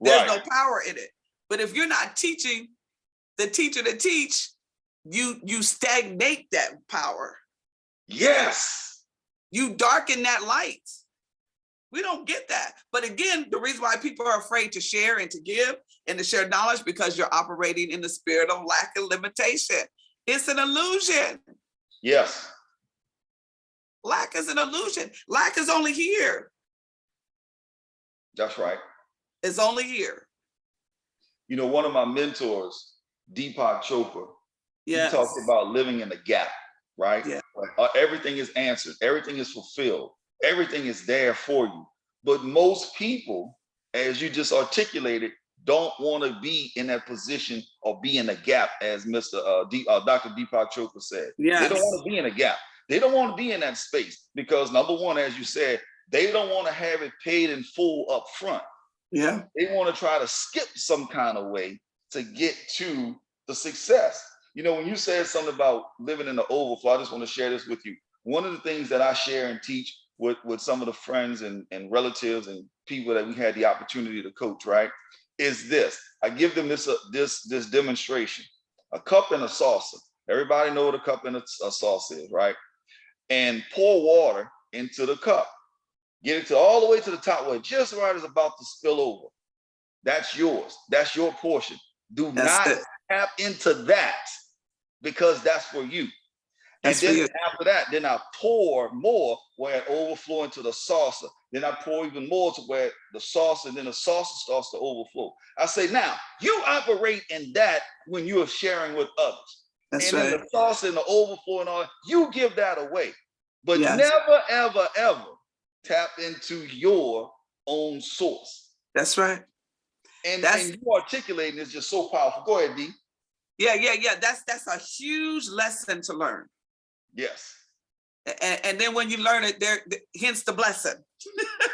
There's no power in it. But if you're not teaching the teacher to teach, you stagnate that power. Yes. You darken that light. We don't get that. But again, the reason why people are afraid to share and to give and to share knowledge, because you're operating in the spirit of lack and limitation. It's an illusion. Yes. Lack is an illusion. Lack is only here. That's right. It's only here. You know, one of my mentors, Deepak Chopra, he talks about living in the gap, right? Yeah. Like, everything is answered. Everything is fulfilled. Everything is there for you. But most people, as you just articulated, don't want to be in that position or be in the gap, as Dr. Deepak Chopra said. Yes. They don't want to be in a gap. They don't want to be in that space because, number one, as you said, they don't want to have it paid in full up front. Yeah. They want to try to skip some kind of way to get to the success. You know, when you said something about living in the overflow, I just want to share this with you. One of the things that I share and teach with some of the friends and relatives and people that we had the opportunity to coach, right, is this. I give them this demonstration. A cup and a saucer. Everybody know what a cup and a saucer is, right? And pour water into the cup. Get it to all the way to the top where just right is about to spill over. That's yours. That's your portion. Do not tap into that because that's for you. And then after that, then I pour more where it overflow into the saucer. Then I pour even more to where the saucer, then the saucer starts to overflow. I say, now, you operate in that when you are sharing with others. That's and right. then the saucer and the overflow and all, you give that away. But never, ever, ever tap into your own source. That's right. And you articulating is just so powerful. Go ahead, D. Yeah. That's a huge lesson to learn. Yes. And then when you learn it, hence the blessing.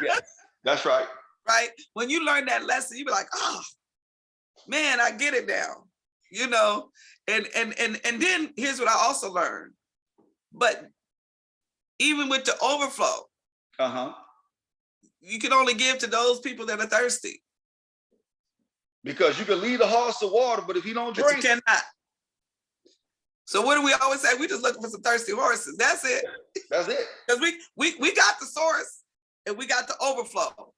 Yes, that's right. Right? When you learn that lesson, you be like, oh, man, I get it now. You know, and then here's what I also learned. But even with the overflow, you can only give to those people that are thirsty. Because you can lead a horse to water, but if you don't drink, you cannot. So what do we always say? We just looking for some thirsty horses. That's it. That's it. Because we got the source and we got the overflow.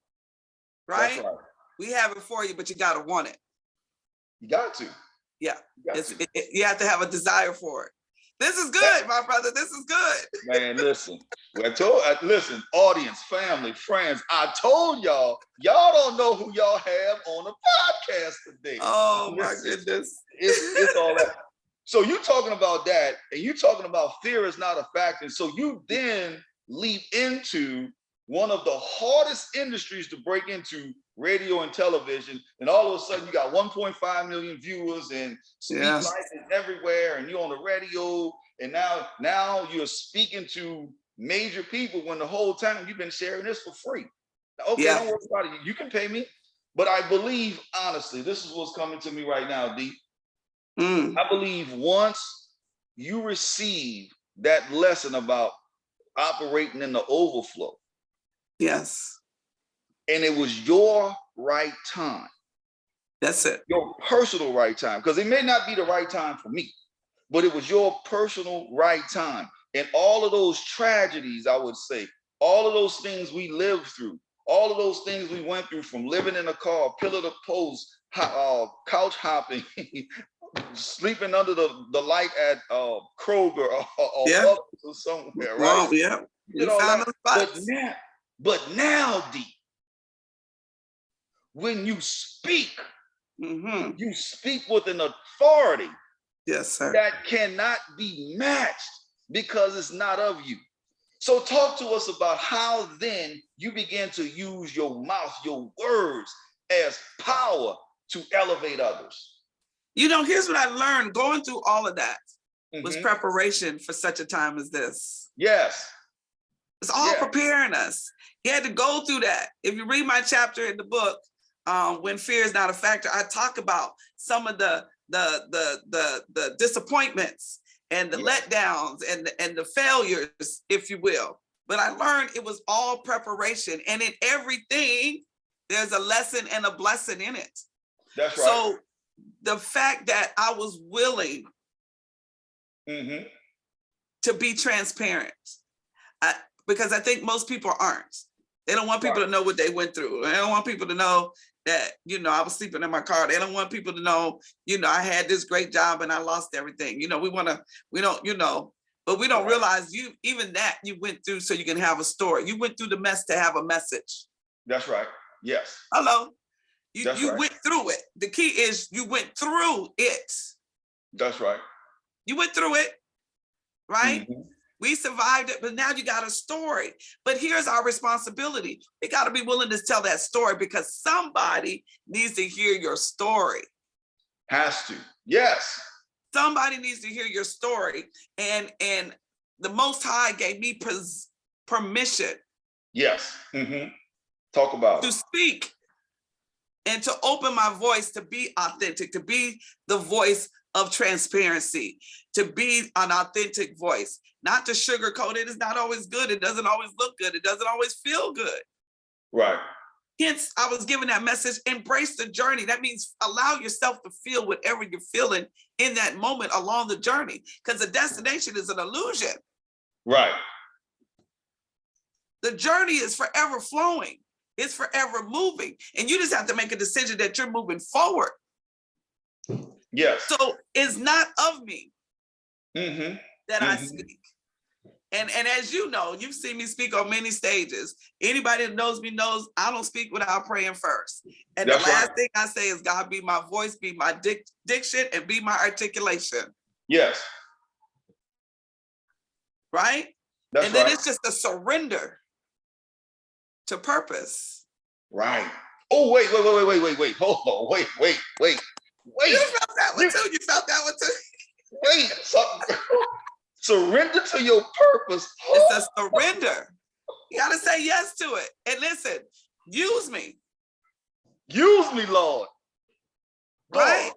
Right? That's right. We have it for you, but you gotta want it. You got to. Yeah. You have to have a desire for it. This is good, my brother. This is good. Man, listen. Listen, audience, family, friends. I told y'all don't know who y'all have on the podcast today. Oh my goodness. It's all that. So you talking about that, and you talking about fear is not a factor. And so you then leap into one of the hardest industries to break into, radio and television, and all of a sudden you got 1.5 million viewers and license everywhere, and you're on the radio, and now you're speaking to major people when the whole time you've been sharing this for free. Okay, don't worry about it. You can pay me. But I believe, honestly, this is what's coming to me right now, D. I believe once you receive that lesson about operating in the overflow, yes, and it was your right time. That's it. Your personal right time, because it may not be the right time for me, but it was your personal right time. And all of those tragedies, I would say, all of those things we lived through, all of those things we went through, from living in a car, pillar to post, couch hopping, sleeping under the light at Kroger or somewhere, right? Well, yeah. You found those spots. But now, D, when you speak, you speak with an authority, yes, sir, that cannot be matched because it's not of you. So talk to us about how then you begin to use your mouth, your words, as power to elevate others. You know, here's what I learned going through all of that was preparation for such a time as this. Yes. It's all preparing us. He had to go through that. If you read my chapter in the book, When Fear is Not a Factor, I talk about some of the disappointments and the letdowns and the failures, if you will. But I learned it was all preparation, and in everything, there's a lesson and a blessing in it. That's right. So the fact that I was willing to be transparent, because I think most people aren't. They don't want people to know what they went through. They don't want people to know that, you know, I was sleeping in my car. They don't want people to know, you know, I had this great job and I lost everything. You know, we don't, you know, but we don't realize even that you went through so you can have a story. You went through the mess to have a message. That's right. Yes. Hello. You went through it. The key is you went through it. That's right. You went through it, right? We survived it, but now you got a story. But here's our responsibility. We got to be willing to tell that story, because somebody needs to hear your story. Has to. Yes. Somebody needs to hear your story. And the Most High gave me permission. Yes. Talk about to speak and to open my voice, to be authentic, to be the voice of transparency, to be an authentic voice, not to sugarcoat it. It's not always good. It doesn't always look good. It doesn't always feel good. Right. Hence, I was given that message, embrace the journey. That means allow yourself to feel whatever you're feeling in that moment along the journey, because the destination is an illusion. Right. The journey is forever flowing. It's forever moving. And you just have to make a decision that you're moving forward. Yes. So it's not of me that I speak. And as you know, you've seen me speak on many stages. Anybody that knows me knows I don't speak without praying first. And the last thing I say is, God, be my voice, be my diction, and be my articulation. Yes. Right? And then it's just a surrender to purpose. Right. Oh, wait. Hold on. Wait. You felt that one too. You felt that one too. Wait. Surrender to your purpose. It's a surrender. You got to say yes to it. And listen, use me. Use me, Lord. Right.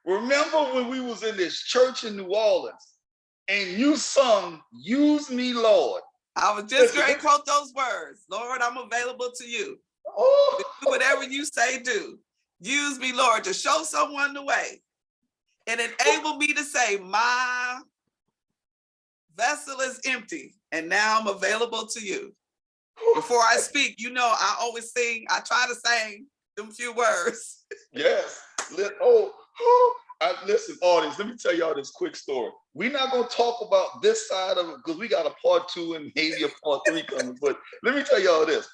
Remember when we was in this church in New Orleans and you sung, "Use me, Lord." I was just going to quote those words. Lord, I'm available to you. Do whatever you say do. Use me, Lord, to show someone the way and enable me to say, my vessel is empty and now I'm available to you. Before I speak, you know, I always sing, I try to sing them few words. Yes. Listen, audience, let me tell y'all this quick story. We're not going to talk about this side of it because we got a part 2 and maybe a part 3 coming. But let me tell y'all this.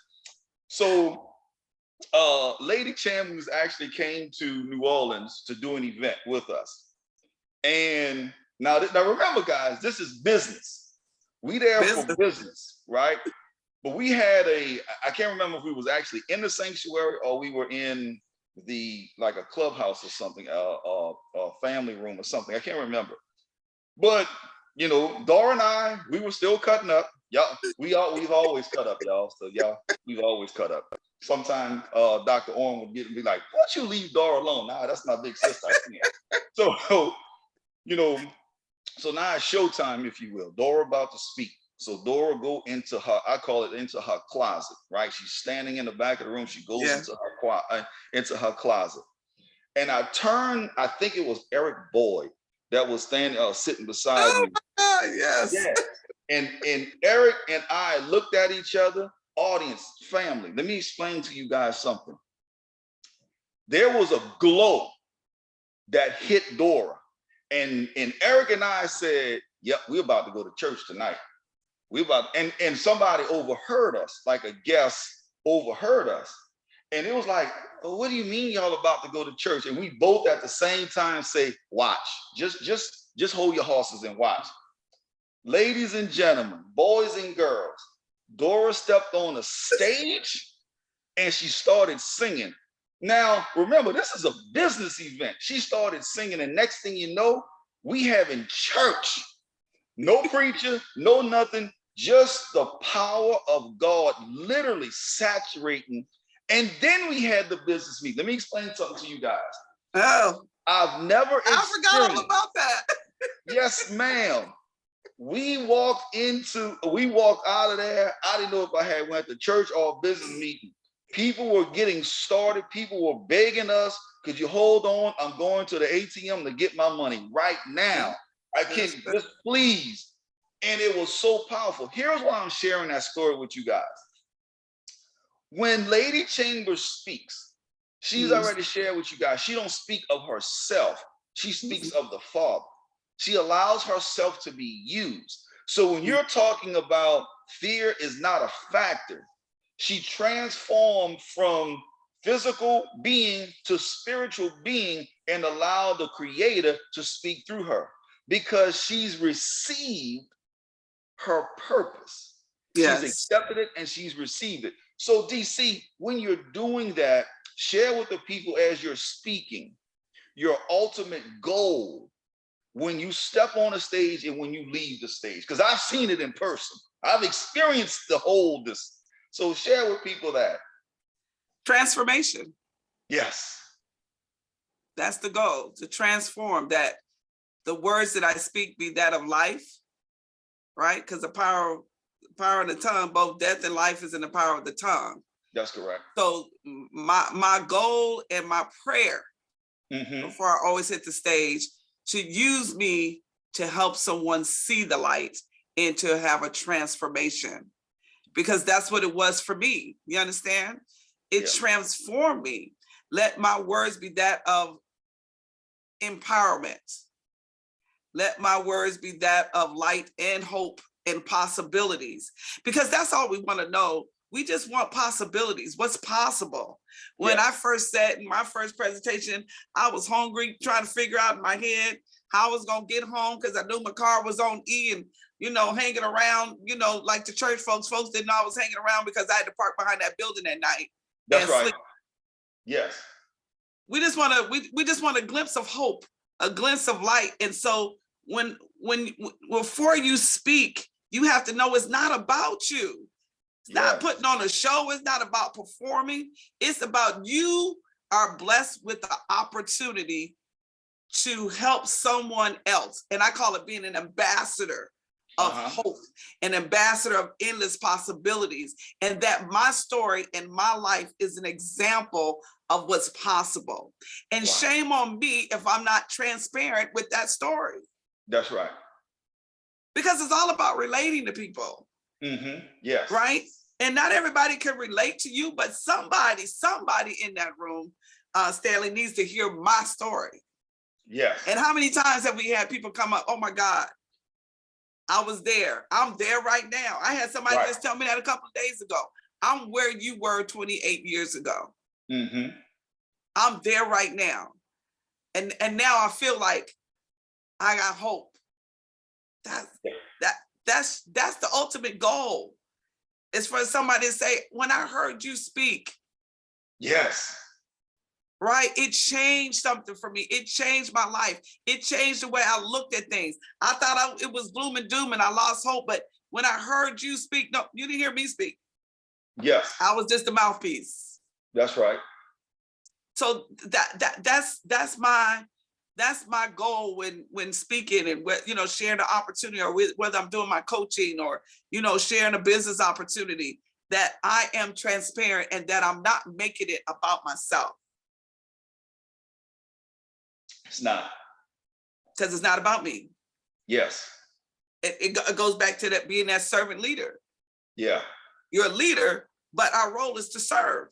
So Lady Chambers actually came to New Orleans to do an event with us. And now remember, guys, this is business. We there for business, right? But we had I can't remember if we was actually in the sanctuary or we were in like a clubhouse or something, a family room or something. I can't remember. But you know, Dora and I, we were still cutting up. Y'all, we've always cut up, y'all. So y'all, we've always cut up. Sometimes Dr. Orrin would be like, "Why don't you leave Dora alone?" Nah, that's my big sister. I can't. So, you know, so now it's showtime, if you will. Dora about to speak. So Dora go into her, I call it into her closet, right? She's standing in the back of the room. She goes into her closet. And I think it was Eric Boyd that was sitting beside me. Yes. Yeah. And Eric and I looked at each other, audience, family. Let me explain to you guys something. There was a glow that hit Dora. And Eric and I said, "Yep, we're about to go to church tonight." And somebody overheard us, like a guest overheard us. And it was like, "Oh, what do you mean y'all about to go to church?" And we both at the same time say, "Watch, just hold your horses and watch." Ladies and gentlemen, boys and girls, Dora stepped on the stage and she started singing. Now, remember, this is a business event. She started singing, and next thing you know, we having church. No preacher, no nothing, just the power of God literally saturating. And then we had the business meeting. Let me explain something to you guys. Oh, I've never I forgot all about that. Yes, ma'am. We walked out of there. I didn't know if I had went to church or a business meeting. People were getting started. People were begging us, "Could you hold on? I'm going to the ATM to get my money right now. I can't, just please." And it was so powerful. Here's why I'm sharing that story with you guys. When Lady Chambers speaks, she's already shared with you guys. She don't speak of herself. She speaks of the Father. She allows herself to be used. So when you're talking about fear is not a factor, she transformed from physical being to spiritual being and allowed the Creator to speak through her because she's received her purpose. Yes. She's accepted it and she's received it. So DC, when you're doing that, share with the people as you're speaking your ultimate goal when you step on a stage and when you leave the stage, because I've seen it in person. I've experienced the whole this. So share with people that. Transformation. Yes. That's the goal, to transform, that the words that I speak be that of life, right? Because the power of the tongue, both death and life is in the power of the tongue. That's correct. So my goal and my prayer before I always hit the stage, to use me to help someone see the light and to have a transformation, because that's what it was for me. You understand? It transformed me. Let my words be that of empowerment. Let my words be that of light and hope and possibilities, because that's all we want to know. We just want possibilities. What's possible? When I first said in my first presentation, I was hungry, trying to figure out in my head how I was going to get home, because I knew my car was on E and, hanging around, like the church folks didn't know I was hanging around because I had to park behind that building at night. That's right. Sleep. Yes. We just want a glimpse of hope, a glimpse of light. And so when before you speak, you have to know it's not about you. It's not putting on a show. It's not about performing. It's about you are blessed with the opportunity to help someone else. And I call it being an ambassador of hope, an ambassador of endless possibilities. And that my story and my life is an example of what's possible. And shame on me if I'm not transparent with that story. That's right. Because it's all about relating to people. Yes. Right? And not everybody can relate to you, but somebody in that room, Stanley, needs to hear my story. Yes. And how many times have we had people come up, oh my God, I was there. I'm there right now. I had somebody Right. just tell me that a couple of days ago. I'm where you were 28 years ago. Mm-hmm. I'm there right now. And now I feel like I got hope. That's the ultimate goal. Is for somebody to say, when I heard you speak, Yes. right? It changed something for me. It changed my life. It changed the way I looked at things. I thought it was gloom and doom and I lost hope. But when I heard you speak, no, you didn't hear me speak. Yes. I was just a mouthpiece. That's right. So that's my goal when speaking and sharing the opportunity, or whether I'm doing my coaching or sharing a business opportunity, that I am transparent and that I'm not making it about myself. It's not. Because it's not about me. Yes. It goes back to that being that servant leader. Yeah. You're a leader, but our role is to serve.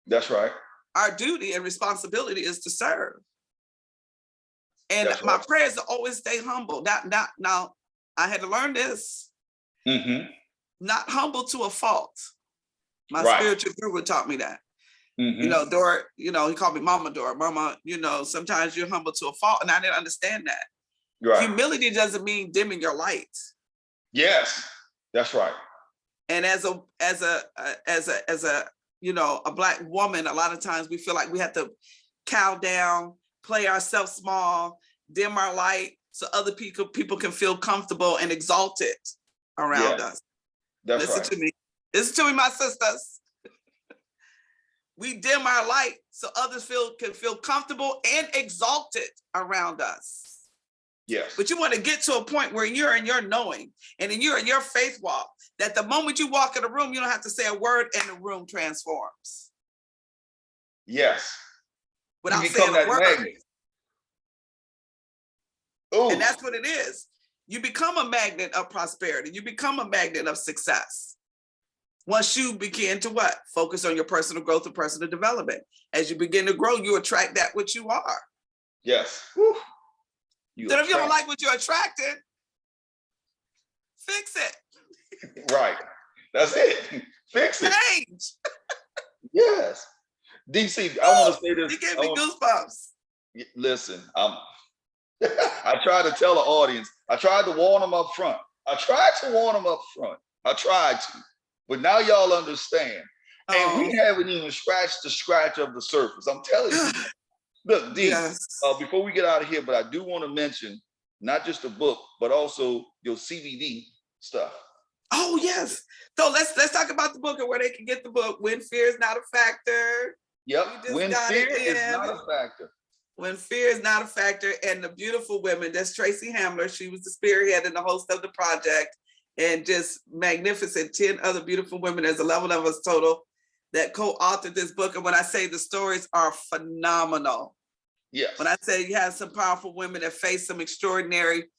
That's right. Our duty and responsibility is to serve. And That's my right. prayer is to always stay humble. Now, I had to learn this. Mm-hmm. Not humble to a fault. My Right. spiritual guru taught me that. Mm-hmm. Dora, he called me Mama Dora. Mama, sometimes you're humble to a fault, and I didn't understand that. Right. Humility doesn't mean dimming your light. Yes, that's right. And as a Black woman, a lot of times we feel like we have to cow down, play ourselves small, dim our light, so other people can feel comfortable and exalted around us. That's Listen right. to me. Listen to me, my sisters. We dim our light so others can feel comfortable and exalted around us. Yes. But you want to get to a point where you're in your knowing and then you're in your faith walk, that the moment you walk in a room, you don't have to say a word and the room transforms. Yes. Without You become saying a that word. magnet. Ooh. And that's what it is. You become a magnet of prosperity. You become a magnet of success. Once you begin to what? Focus on your personal growth and personal development. As you begin to grow, you attract that which you are. Yes. So if you don't like what you're attracted, fix it. Right. That's it. Fix it. Change. Yes. DC, I want to say this. You gave me goosebumps. Listen, I tried to tell the audience. I tried to warn them up front. I tried to. But now y'all understand. And we haven't even scratched the scratch of the surface. I'm telling you. Look, D, yes. Before we get out of here, but I do want to mention not just the book, but also your CBD stuff. Oh, yes. So let's talk about the book and where they can get the book. When Fear is Not a Factor. Yep. When Fear is Not a Factor. When Fear is Not a Factor. And the beautiful women, that's Tracy Hamler. She was the spearhead and the host of the project. And just magnificent 10 other beautiful women. There's 11 of us total that co-authored this book. And when I say the stories are phenomenal. Yes. When I say you have some powerful women that face some extraordinary,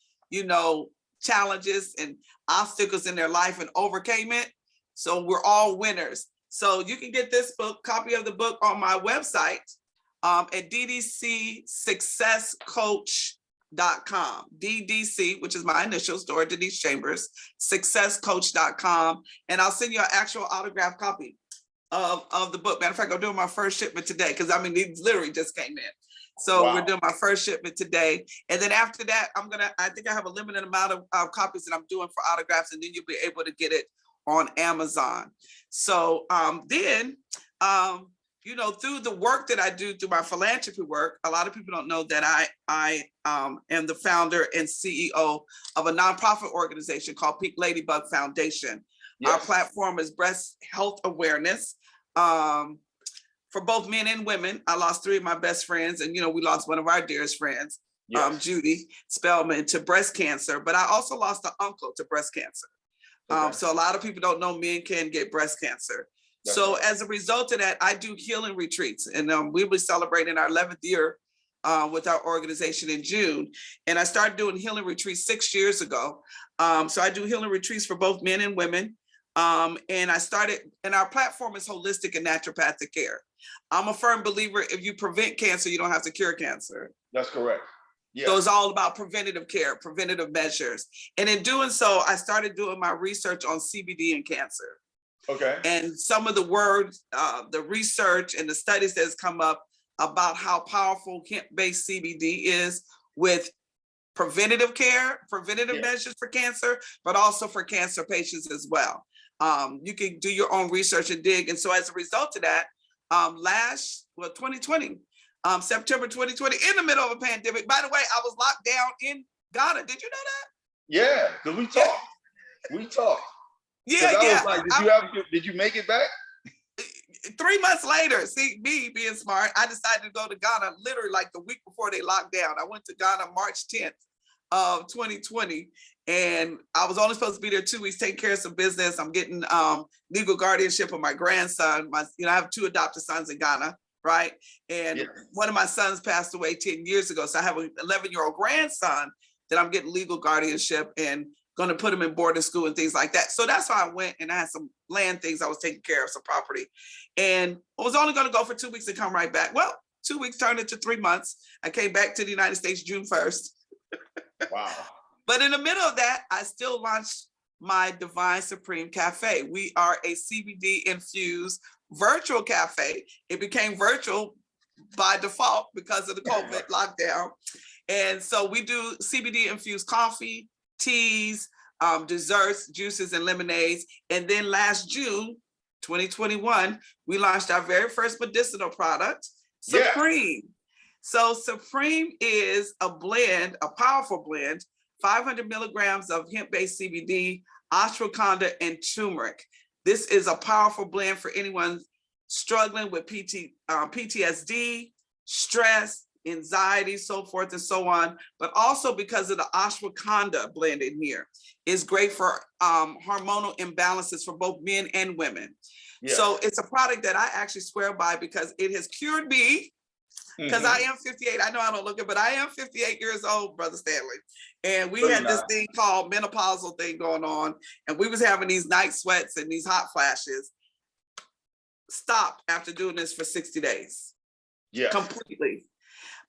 challenges and obstacles in their life and overcame it. So we're all winners. So you can get this book, copy of the book, on my website at ddcsuccesscoach.com. DDC, which is my initials, Dora Denise Chambers, successcoach.com. And I'll send you an actual autographed copy of the book. Matter of fact, I'm doing my first shipment today because these literally just came in. So We're doing my first shipment today. And then after that, I think I have a limited amount of copies that I'm doing for autographs, and then you'll be able to get it on Amazon. So then, through the work that I do through my philanthropy work, a lot of people don't know that I am the founder and CEO of a nonprofit organization called Pink Ladybug Foundation. Yes. Our platform is breast health awareness. For both men and women. I lost 3 of my best friends, and we lost one of our dearest friends, yes. Judy Spellman, to breast cancer. But I also lost an uncle to breast cancer. Okay. So a lot of people don't know men can get breast cancer. That's so right. As a result of that, I do healing retreats, and we'll be celebrating our 11th year with our organization in June. And I started doing healing retreats 6 years ago. So I do healing retreats for both men and women. And our platform is holistic and naturopathic care. I'm a firm believer, if you prevent cancer, you don't have to cure cancer. That's correct. Yeah. So it's all about preventative care, preventative measures. And in doing so, I started doing my research on CBD and cancer. Okay. And some of the words, the research and the studies that's come up about how powerful hemp-based CBD is with preventative care, preventative measures for cancer, but also for cancer patients as well. You can do your own research and dig. And so as a result of that, 2020, September 2020, in the middle of a pandemic. By the way, I was locked down in Ghana. Did you know that? Yeah, because we talked. We talked. Yeah, I yeah. was like, did you make it back? 3 months later, see, me being smart, I decided to go to Ghana literally like the week before they locked down. I went to Ghana March 10th of 2020, and I was only supposed to be there 2 weeks, taking care of some business. I'm getting legal guardianship of my grandson. I have 2 adopted sons in Ghana, right? And one of my sons passed away 10 years ago. So I have an 11-year-old grandson that I'm getting legal guardianship and going to put him in boarding school and things like that. So that's why I went, and I had some land things I was taking care of, some property. And I was only going to go for 2 weeks and come right back. Well, 2 weeks turned into 3 months. I came back to the United States June 1st. Wow. But in the middle of that, I still launched my Divine Supreme Cafe. We are a CBD infused virtual cafe. It became virtual by default because of the COVID lockdown. And so we do CBD infused coffee, teas, desserts, juices, and lemonades. And then last June, 2021, we launched our very first medicinal product, Supreme. So Supreme is a blend, a powerful blend, 500 milligrams of hemp-based CBD, ashwagandha, and turmeric. This is a powerful blend for anyone struggling with PTSD, stress, anxiety, so forth and so on, but also because of the ashwagandha blend in here. Is great for hormonal imbalances for both men and women. Yes. So it's a product that I actually swear by because it has cured me. Because I am 58. I know I don't look it, but I am 58 years old, Brother Stanley. And we had this thing called menopausal thing going on. And we was having these night sweats and these hot flashes. Stopped after doing this for 60 days. Yeah. Completely.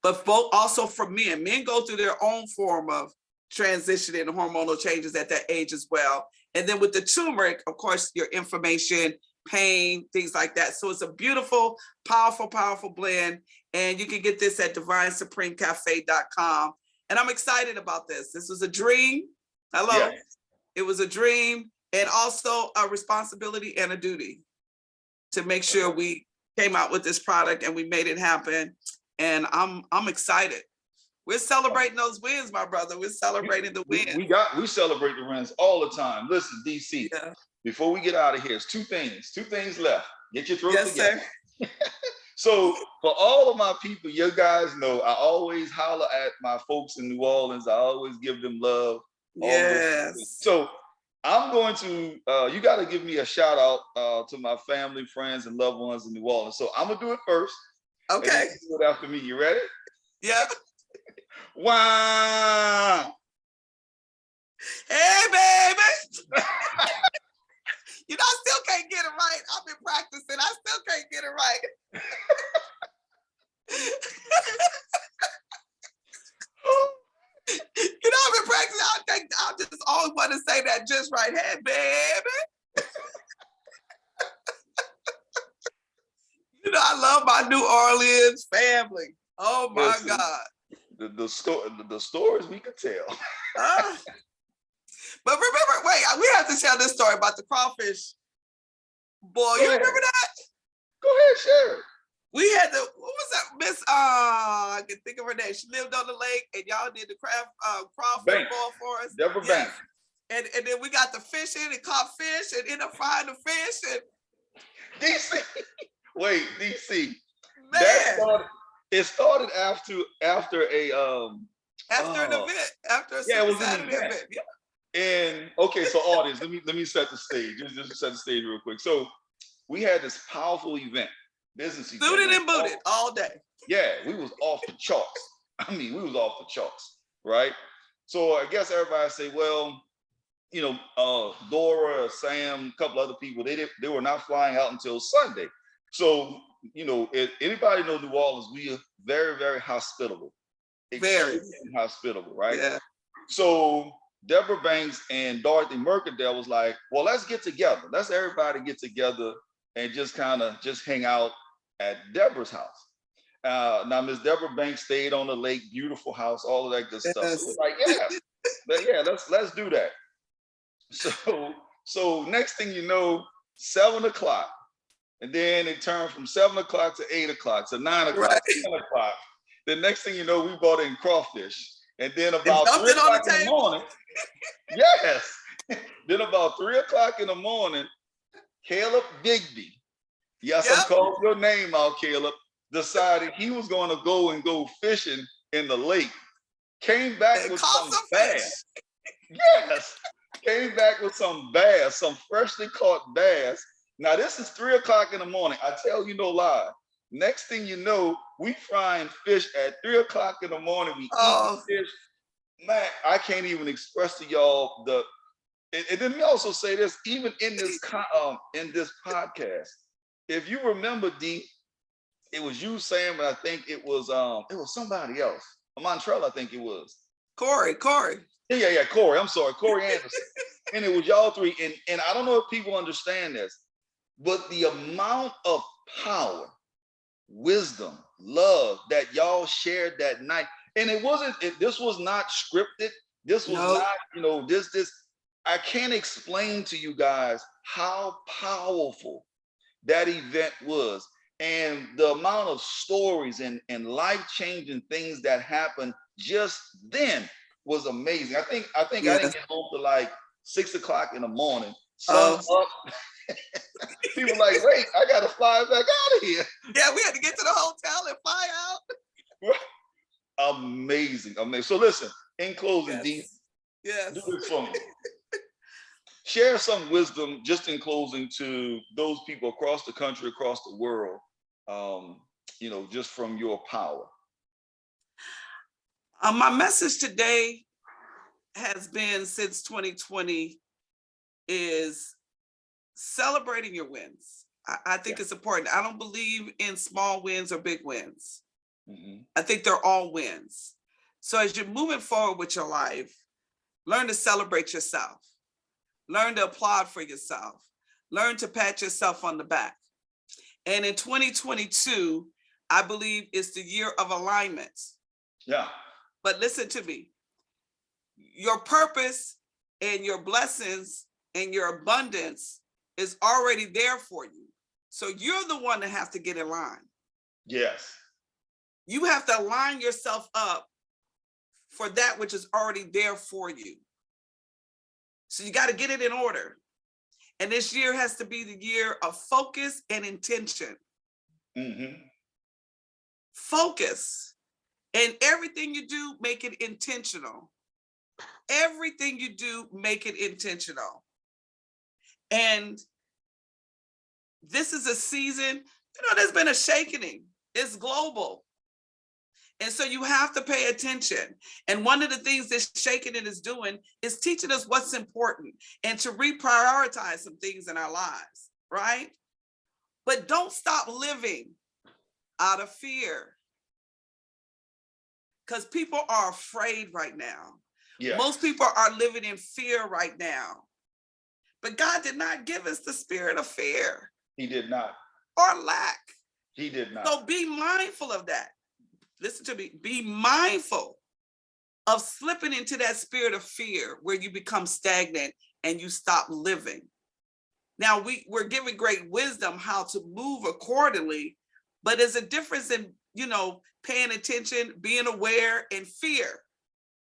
But both also for men. Men go through their own form of transition and hormonal changes at that age as well. And then with the turmeric, of course, your inflammation, pain, things like that. So it's a beautiful, powerful, powerful blend. And you can get this at divinesupremecafe.com. And I'm excited about this. This was a dream. Hello. Yes. It was a dream and also a responsibility and a duty to make sure we came out with this product and we made it happen. And I'm excited. We're celebrating those wins, my brother. We're celebrating the wins. We celebrate the wins all the time. Listen, DC, before we get out of here, it's two things left. Get your throat together. Sir. So for all of my people, you guys know, I always holler at my folks in New Orleans. I always give them love. Yes. So I'm going to, you got to give me a shout out to my family, friends, and loved ones in New Orleans. So I'm going to do it first. Okay. And you do it after me. You ready? Yeah. Wow. Hey, baby. You know, I still can't get it right. I've been practicing. I still can't get it right. You know, I've been practicing. I just always want to say that just right. Hey, baby. You know, I love my New Orleans family. Oh my God. The stories we could tell. But remember, wait, we have to tell this story about the Crawfish Boy. You remember that? Go ahead, share it. We had what was that? Miss, I can think of her name. She lived on the lake and y'all did the Crawfish Boy for us. Deborah Banks. And then we got the fishing and caught fish and ended up finding the fish. And DC. Wait, DC. Man. It started after a an event, after a Saturday event. Yeah. And okay, so audience, let me set the stage. Just set the stage real quick. So we had this powerful event, business event. Suited and booted all day. Yeah, we was off the charts. I mean, we was off the charts, right? So I guess everybody say, well, you know, Dora, Sam, a couple other people, they were not flying out until Sunday. So anybody know New Orleans, we are very, very hospitable, Very. extremely hospitable, right? Yeah. So Deborah Banks and Dorothy Mercadale was like, well, let's get together. Let's everybody get together and just kind of just hang out at Deborah's house. Now, Miss Deborah Banks stayed on the lake, beautiful house, all of that good stuff. So Yes. we're like, yeah, let's do that. So next thing you know, 7 o'clock. And then it turned from 7 o'clock to 8 o'clock to 9 o'clock, Right. 10 o'clock. The next thing you know, we bought in crawfish. And then And about dumped 3 it on o'clock the in the table. morning, yes. Then about 3 o'clock in the morning, Caleb Digby, yes, I'm Yep. calling your name out, Caleb, decided he was going to go fishing in the lake. Came back And with caught some fish. bass. Yes. Came back with some bass, some freshly caught bass. Now, this is 3 o'clock in the morning. I tell you no lie. Next thing you know, we frying fish at 3 o'clock in the morning. We Oh, eating fish. Man, I can't even express to y'all the. And then we also say this, even in this podcast. If you remember, D, it was you, Sam, but I think it was somebody else. Montrell, I think it was. Corey. Yeah, Corey. I'm sorry, Corey Anderson. And it was y'all three. And I don't know if people understand this, but the amount of power, wisdom, love that y'all shared that night. And this was not scripted. This was not, this. I can't explain to you guys how powerful that event was. And the amount of stories and life-changing things that happened just then was amazing. I think I didn't get home to like 6 o'clock in the morning. Sun up. People like, wait, I gotta fly back out of here. Yeah, we had to get to the hotel and fly out. Amazing. So listen, in closing, Yes. D, Yes. do this for me. Share some wisdom just in closing to those people across the country, across the world, just from your power. My message today has been since 2020 is celebrating your wins. I think it's important. I don't believe in small wins or big wins. Mm-hmm. I think they're all wins. So as you're moving forward with your life, learn to celebrate yourself. Learn to applaud for yourself. Learn to pat yourself on the back. And in 2022, I believe it's the year of alignment. Yeah. But listen to me. Your purpose and your blessings and your abundance is already there for you. So you're the one that has to get in line. Yes. You have to align yourself up for that which is already there for you. So you got to get it in order. And this year has to be the year of focus and intention. Mm-hmm. Focus. And everything you do, make it intentional. Everything you do, make it intentional. And this is a season, there's been a shaking. It's global. And so you have to pay attention. And one of the things this shaking is doing is teaching us what's important and to reprioritize some things in our lives, right? But don't stop living out of fear. Because people are afraid right now. Yeah. Most people are living in fear right now. But God did not give us the spirit of fear. He did not. Or lack. He did not. So be mindful of that. Listen to me. Be mindful of slipping into that spirit of fear where you become stagnant and you stop living. Now, we're given great wisdom how to move accordingly, but there's a difference in, paying attention, being aware, and fear.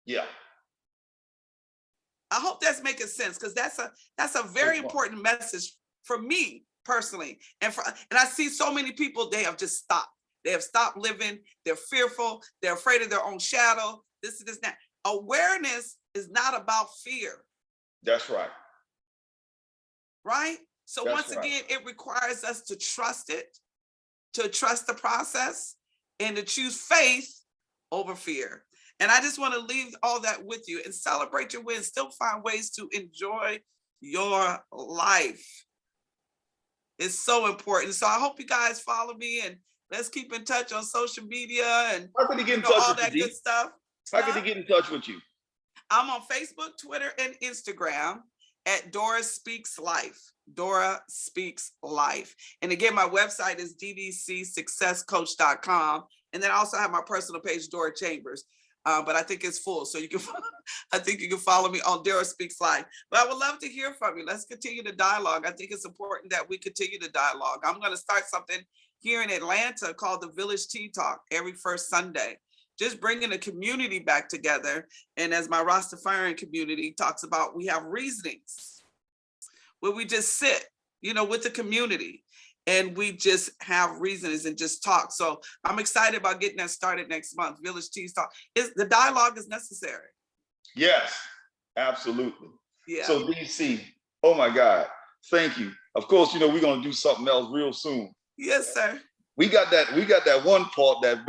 Yeah. I hope that's making sense, because that's a very important message for me personally. And I see so many people, they have just stopped. They have stopped living. They're fearful. They're afraid of their own shadow. This, that. Awareness is not about fear. That's right. Right? So once again, it requires us to trust it, to trust the process, and to choose faith over fear. And I just want to leave all that with you and celebrate your wins. Still find ways to enjoy your life. is so important. So I hope you guys follow me, and let's keep in touch on social media and How can they get in touch all with you, that good D? stuff. How can they get in touch with you? I'm on Facebook, Twitter, and Instagram at Dora Speaks Life. Dora Speaks Life. And again, my website is ddcsuccesscoach.com. And then I also have my personal page, Dora Chambers. But I think it's full. So you can, I think you can follow me on Dora Speaks Life. But I would love to hear from you. Let's continue the dialogue. I think it's important that we continue the dialogue. I'm going to start something here in Atlanta called the Village Tea Talk every first Sunday. Just bringing the community back together. And as my Rastafarian community talks about, we have reasonings where we just sit, with the community, and we just have reasonings and just talk. So I'm excited about getting that started next month. Village Tea Talk. The dialogue is necessary. Yes, absolutely. Yeah. So DC, oh my God, thank you. Of course, we're going to do something else real soon. Yes, sir. We got that one part that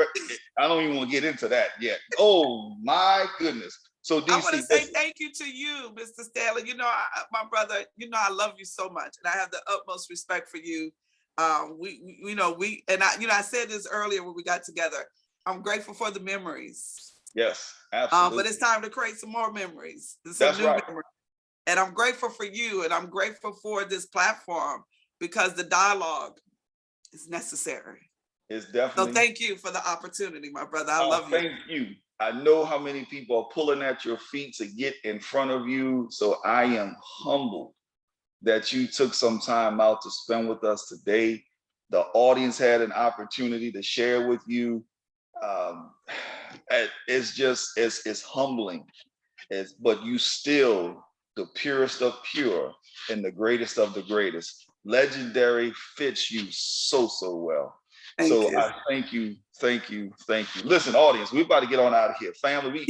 I don't even want to get into that yet. Oh my goodness. So DC, I want to say thank you to you, Mr. Stanley. My brother, I love you so much, and I have the utmost respect for you. I said this earlier when we got together. I'm grateful for the memories. Yes, absolutely. But it's time to create some more memories. That's right. Memories. And I'm grateful for you, and I'm grateful for this platform because the dialogue is necessary. It's definitely. So thank you for the opportunity, my brother. I love you. Thank you. I know how many people are pulling at your feet to get in front of you. So I am humbled that you took some time out to spend with us today. The audience had an opportunity to share with you. It's humbling. But you still the purest of pure and the greatest of the greatest. Legendary fits you so well. Thank you. I thank you. Listen, audience, we're about to get on out of here. Family,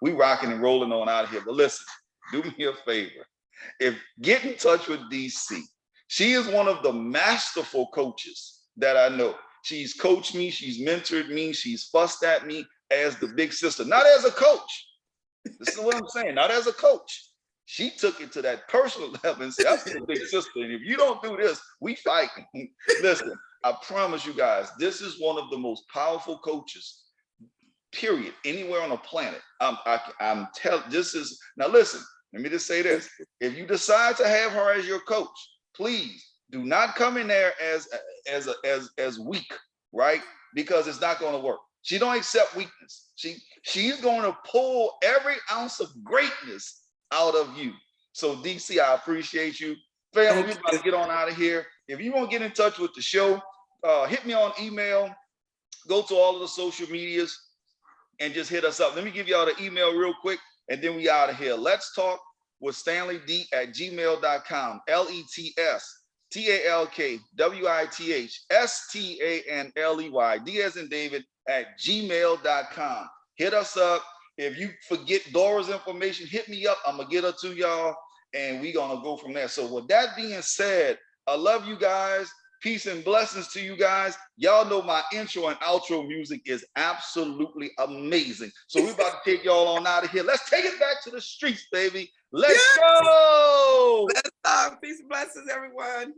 we rocking and rolling on out of here. But listen, do me a favor. Get in touch with DC. She is one of the masterful coaches that I know. She's coached me, she's mentored me, she's fussed at me as the big sister, not as a coach. This is what I'm saying, not as a coach. She took it to that personal level and said, that's the big sister. And if you don't do this, we fight. Listen, I promise you guys, this is one of the most powerful coaches, period, anywhere on the planet. I'm telling, now listen, let me just say this. If you decide to have her as your coach, please do not come in there as weak, right? Because it's not going to work. She don't accept weakness. She's going to pull every ounce of greatness out of you. So DC, I appreciate you. Family, we're about to get on out of here. If you want to get in touch with the show, hit me on email, go to all of the social medias and just hit us up. Let me give y'all the email real quick and then we out of here. Let's talk with StanleyD@gmail.com. LETSTALKWITHSTANLEY, D as in David, @gmail.com. Hit us up. If you forget Dora's information, hit me up. I'm going to get her to y'all and we're going to go from there. So with that being said, I love you guys. Peace and blessings to you guys. Y'all know my intro and outro music is absolutely amazing. So we're about to take y'all on out of here. Let's take it back to the streets, baby. Let's go. Let's talk. Peace and blessings, everyone.